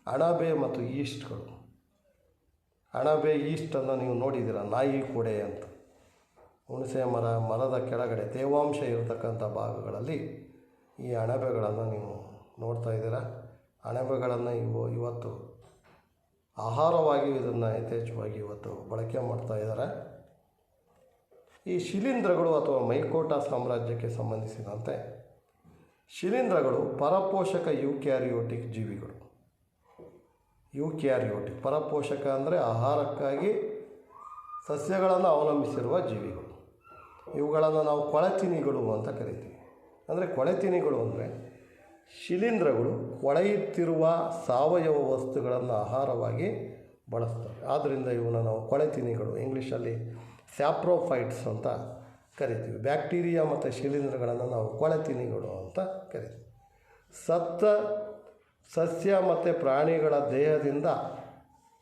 ಅಣಬೆ ಮತ್ತು ಈಸ್ಟ್ಗಳು. ಅಣಬೆ ಈಸ್ಟನ್ನು ನೀವು ನೋಡಿದ್ದೀರ, ನಾಯಿ ಕೊಡೆ ಅಂತ. ಹುಣಸೆ ಮರದ ಕೆಳಗಡೆ ತೇವಾಂಶ ಇರತಕ್ಕಂಥ ಭಾಗಗಳಲ್ಲಿ ಈ ಅಣಬೆಗಳನ್ನು ನೀವು ನೋಡ್ತಾ ಇದ್ದೀರ. ಅಣಬೆಗಳನ್ನು ಇವತ್ತು ಆಹಾರವಾಗಿ ಇದನ್ನು ಯಥೇಚ್ಛವಾಗಿ ಇವತ್ತು ಬಳಕೆ ಮಾಡ್ತಾ ಇದ್ದಾರೆ. ಈ ಶಿಲೀಂಧ್ರಗಳು ಅಥವಾ ಮೈಕೋಟಾ ಸಾಮ್ರಾಜ್ಯಕ್ಕೆ ಸಂಬಂಧಿಸಿದಂತೆ ಶಿಲೀಂಧ್ರಗಳು ಪರಪೋಷಕ ಯೂಕ್ಯಾರಿಯೋಟಿಕ್ ಜೀವಿಗಳು. ಪರಪೋಷಕ ಅಂದರೆ ಆಹಾರಕ್ಕಾಗಿ ಸಸ್ಯಗಳನ್ನು ಅವಲಂಬಿಸಿರುವ ಜೀವಿಗಳು. ಇವುಗಳನ್ನು ನಾವು ಕೊಳೆತಿನಿಗಳು ಅಂತ ಕರಿತೀವಿ. ಅಂದರೆ ಕೊಳೆತಿನಿಗಳು ಅಂದರೆ ಶಿಲೀಂಧ್ರಗಳು ಕೊಳೆಯುತ್ತಿರುವ ಸಾವಯವ ವಸ್ತುಗಳನ್ನು ಆಹಾರವಾಗಿ ಬಳಸ್ತವೆ. ಆದ್ದರಿಂದ ಇವನ್ನ ನಾವು ಕೊಳೆತಿನಿಗಳು, ಇಂಗ್ಲೀಷಲ್ಲಿ ಸ್ಯಾಪ್ರೋಫೈಟ್ಸ್ ಅಂತ ಕರಿತೀವಿ. ಬ್ಯಾಕ್ಟೀರಿಯಾ ಮತ್ತು ಶಿಲೀಂಧ್ರಗಳನ್ನು ನಾವು ಕೊಳೆತಿನಿಗಳು ಅಂತ ಕರಿತೀವಿ. ಸತ್ತ ಸಸ್ಯ ಮತ್ತು ಪ್ರಾಣಿಗಳ ದೇಹದಿಂದ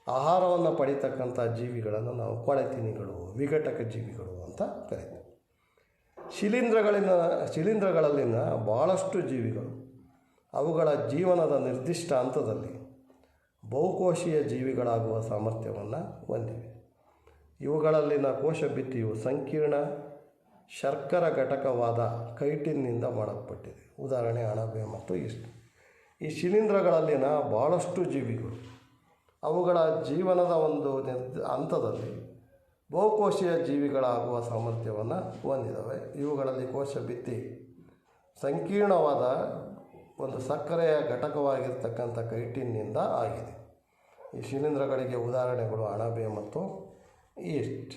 ಆಹಾರವನ್ನು ಪಡಿತಕ್ಕಂಥ ಜೀವಿಗಳನ್ನು ನಾವು ಕೊಳೆತಿನಿಗಳು, ವಿಘಟಕ ಜೀವಿಗಳು ಅಂತ ಕರಿತೀವಿ. ಶಿಲೀಂಧ್ರಗಳಲ್ಲಿನ ಭಾಳಷ್ಟು ಜೀವಿಗಳು ಅವುಗಳ ಜೀವನದ ನಿರ್ದಿಷ್ಟ ಹಂತದಲ್ಲಿ ಬಹುಕೋಶೀಯ ಜೀವಿಗಳಾಗುವ ಸಾಮರ್ಥ್ಯವನ್ನು ಹೊಂದಿವೆ. ಇವುಗಳಲ್ಲಿನ ಕೋಶ ಭಿತ್ತಿಯು ಸಂಕೀರ್ಣ ಶರ್ಕರ ಘಟಕವಾದ ಕೈಟಿನ್ನಿಂದ ಮಾಡಲ್ಪಟ್ಟಿದೆ. ಉದಾಹರಣೆ ಅಣಬೆ ಮತ್ತು ಈಸ್ಟ್. ಈ ಶಿಲೀಂಧ್ರಗಳಲ್ಲಿನ ಭಾಳಷ್ಟು ಜೀವಿಗಳು ಅವುಗಳ ಜೀವನದ ಒಂದು ಹಂತದಲ್ಲಿ ಬಹುಕೋಶೀಯ ಜೀವಿಗಳಾಗುವ ಸಾಮರ್ಥ್ಯವನ್ನು ಹೊಂದಿದ್ದಾವೆ. ಇವುಗಳಲ್ಲಿ ಕೋಶ ಭಿತ್ತಿ ಸಂಕೀರ್ಣವಾದ ಒಂದು ಸಕ್ಕರೆಯ ಘಟಕವಾಗಿರ್ತಕ್ಕಂಥ ಕೈಟಿನ್ನಿಂದ ಆಗಿದೆ. ಈ ಶಿಲೀಂಧ್ರಗಳಿಗೆ ಉದಾಹರಣೆಗಳು ಅಣಬೆ ಮತ್ತು ಈಸ್ಟ್.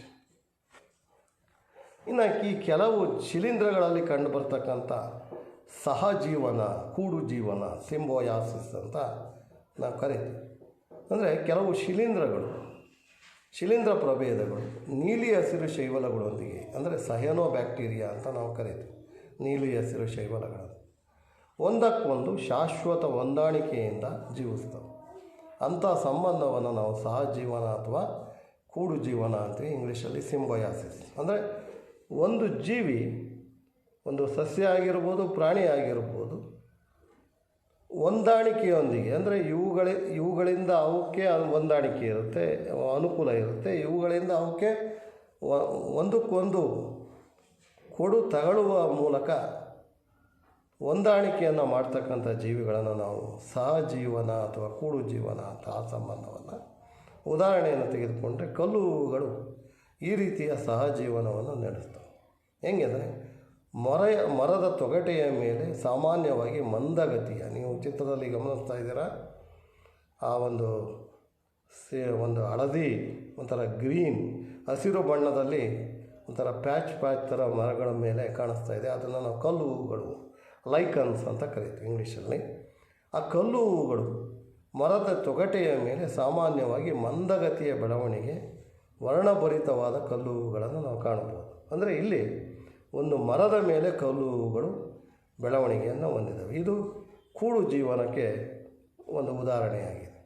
ಇನ್ನು ಈ ಕೆಲವು ಶಿಲೀಂಧ್ರಗಳಲ್ಲಿ ಕಂಡುಬರ್ತಕ್ಕಂಥ ಸಹಜೀವನ, ಕೂಡು ಜೀವನ, ಸಿಂಬೋಯಾಸಿಸ್ ಅಂತ ನಾವು ಕರಿತೀವಿ. ಅಂದರೆ ಕೆಲವು ಶಿಲೀಂಧ್ರ ಪ್ರಭೇದಗಳು ನೀಲಿ ಹಸಿರು ಶೈವಲಗಳೊಂದಿಗೆ, ಅಂದರೆ ಸಹೆನೋ ಬ್ಯಾಕ್ಟೀರಿಯಾ ಅಂತ ನಾವು ಕರಿತೀವಿ, ನೀಲಿ ಹಸಿರು ಶೈವಲಗಳನ್ನು ಒಂದಕ್ಕೊಂದು ಶಾಶ್ವತ ಹೊಂದಾಣಿಕೆಯಿಂದ ಜೀವಿಸ್ತವೆ. ಅಂಥ ಸಂಬಂಧವನ್ನು ನಾವು ಸಹಜೀವನ ಅಥವಾ ಕೂಡು ಜೀವನ ಅಂತೀವಿ, ಇಂಗ್ಲೀಷಲ್ಲಿ ಸಿಂಬೋಯಾಸಿಸ್. ಅಂದರೆ ಒಂದು ಜೀವಿ, ಒಂದು ಸಸ್ಯ ಆಗಿರ್ಬೋದು, ಪ್ರಾಣಿ ಆಗಿರ್ಬೋದು, ಹೊಂದಾಣಿಕೆಯೊಂದಿಗೆ, ಅಂದರೆ ಇವುಗಳಿಂದ ಅವಕ್ಕೆ ಹೊಂದಾಣಿಕೆ ಇರುತ್ತೆ, ಅನುಕೂಲ ಇರುತ್ತೆ. ಇವುಗಳಿಂದ ಅವಕ್ಕೆ ಒಂದಕ್ಕೊಂದು ಕೊಡು ತಗೊಳ್ಳುವ ಮೂಲಕ ಹೊಂದಾಣಿಕೆಯನ್ನು ಮಾಡ್ತಕ್ಕಂಥ ಜೀವಿಗಳನ್ನು ನಾವು ಸಹಜೀವನ ಅಥವಾ ಕೂಡು ಜೀವನ ಅಂತ ಆ ಸಂಬಂಧವನ್ನು ಉದಾಹರಣೆಯನ್ನು ತೆಗೆದುಕೊಂಡ್ರೆ ಕಲ್ಲುಗಳು ಈ ರೀತಿಯ ಸಹಜೀವನವನ್ನು ನಡೆಸ್ತವೆ. ಹೆಂಗೆಂದರೆ ಮರದ ತೊಗಟೆಯ ಮೇಲೆ ಸಾಮಾನ್ಯವಾಗಿ ಮಂದಗತಿಯ, ನೀವು ಚಿತ್ರದಲ್ಲಿ ಗಮನಿಸ್ತಾ ಇದ್ದೀರಾ, ಆ ಒಂದು ಹಳದಿ ಒಂಥರ ಗ್ರೀನ್ ಹಸಿರು ಬಣ್ಣದಲ್ಲಿ ಒಂಥರ ಪ್ಯಾಚ್ ಥರ ಮರಗಳ ಮೇಲೆ ಕಾಣಿಸ್ತಾ ಇದೆ. ಅದನ್ನು ನಾವು ಕಲ್ಲು ಹೂಗಳು, ಲೈಕನ್ಸ್ ಅಂತ ಕರಿತೀವಿ ಇಂಗ್ಲೀಷಲ್ಲಿ. ಆ ಕಲ್ಲು ಹೂಗಳು ಮರದ ತೊಗಟೆಯ ಮೇಲೆ ಸಾಮಾನ್ಯವಾಗಿ ಮಂದಗತಿಯ ಬೆಳವಣಿಗೆ, ವರ್ಣಭರಿತವಾದ ಕಲ್ಲು ಹೂಗಳನ್ನು ನಾವು ಕಾಣಬಹುದು. ಅಂದರೆ ಇಲ್ಲಿ ಒಂದು ಮರದ ಮೇಲೆ ಕಲ್ಲು ಹೂಗಳು ಬೆಳವಣಿಗೆಯನ್ನು ಹೊಂದಿದ್ದಾವೆ. ಇದು ಕೂಡು ಜೀವನಕ್ಕೆ ಒಂದು ಉದಾಹರಣೆಯಾಗಿದೆ.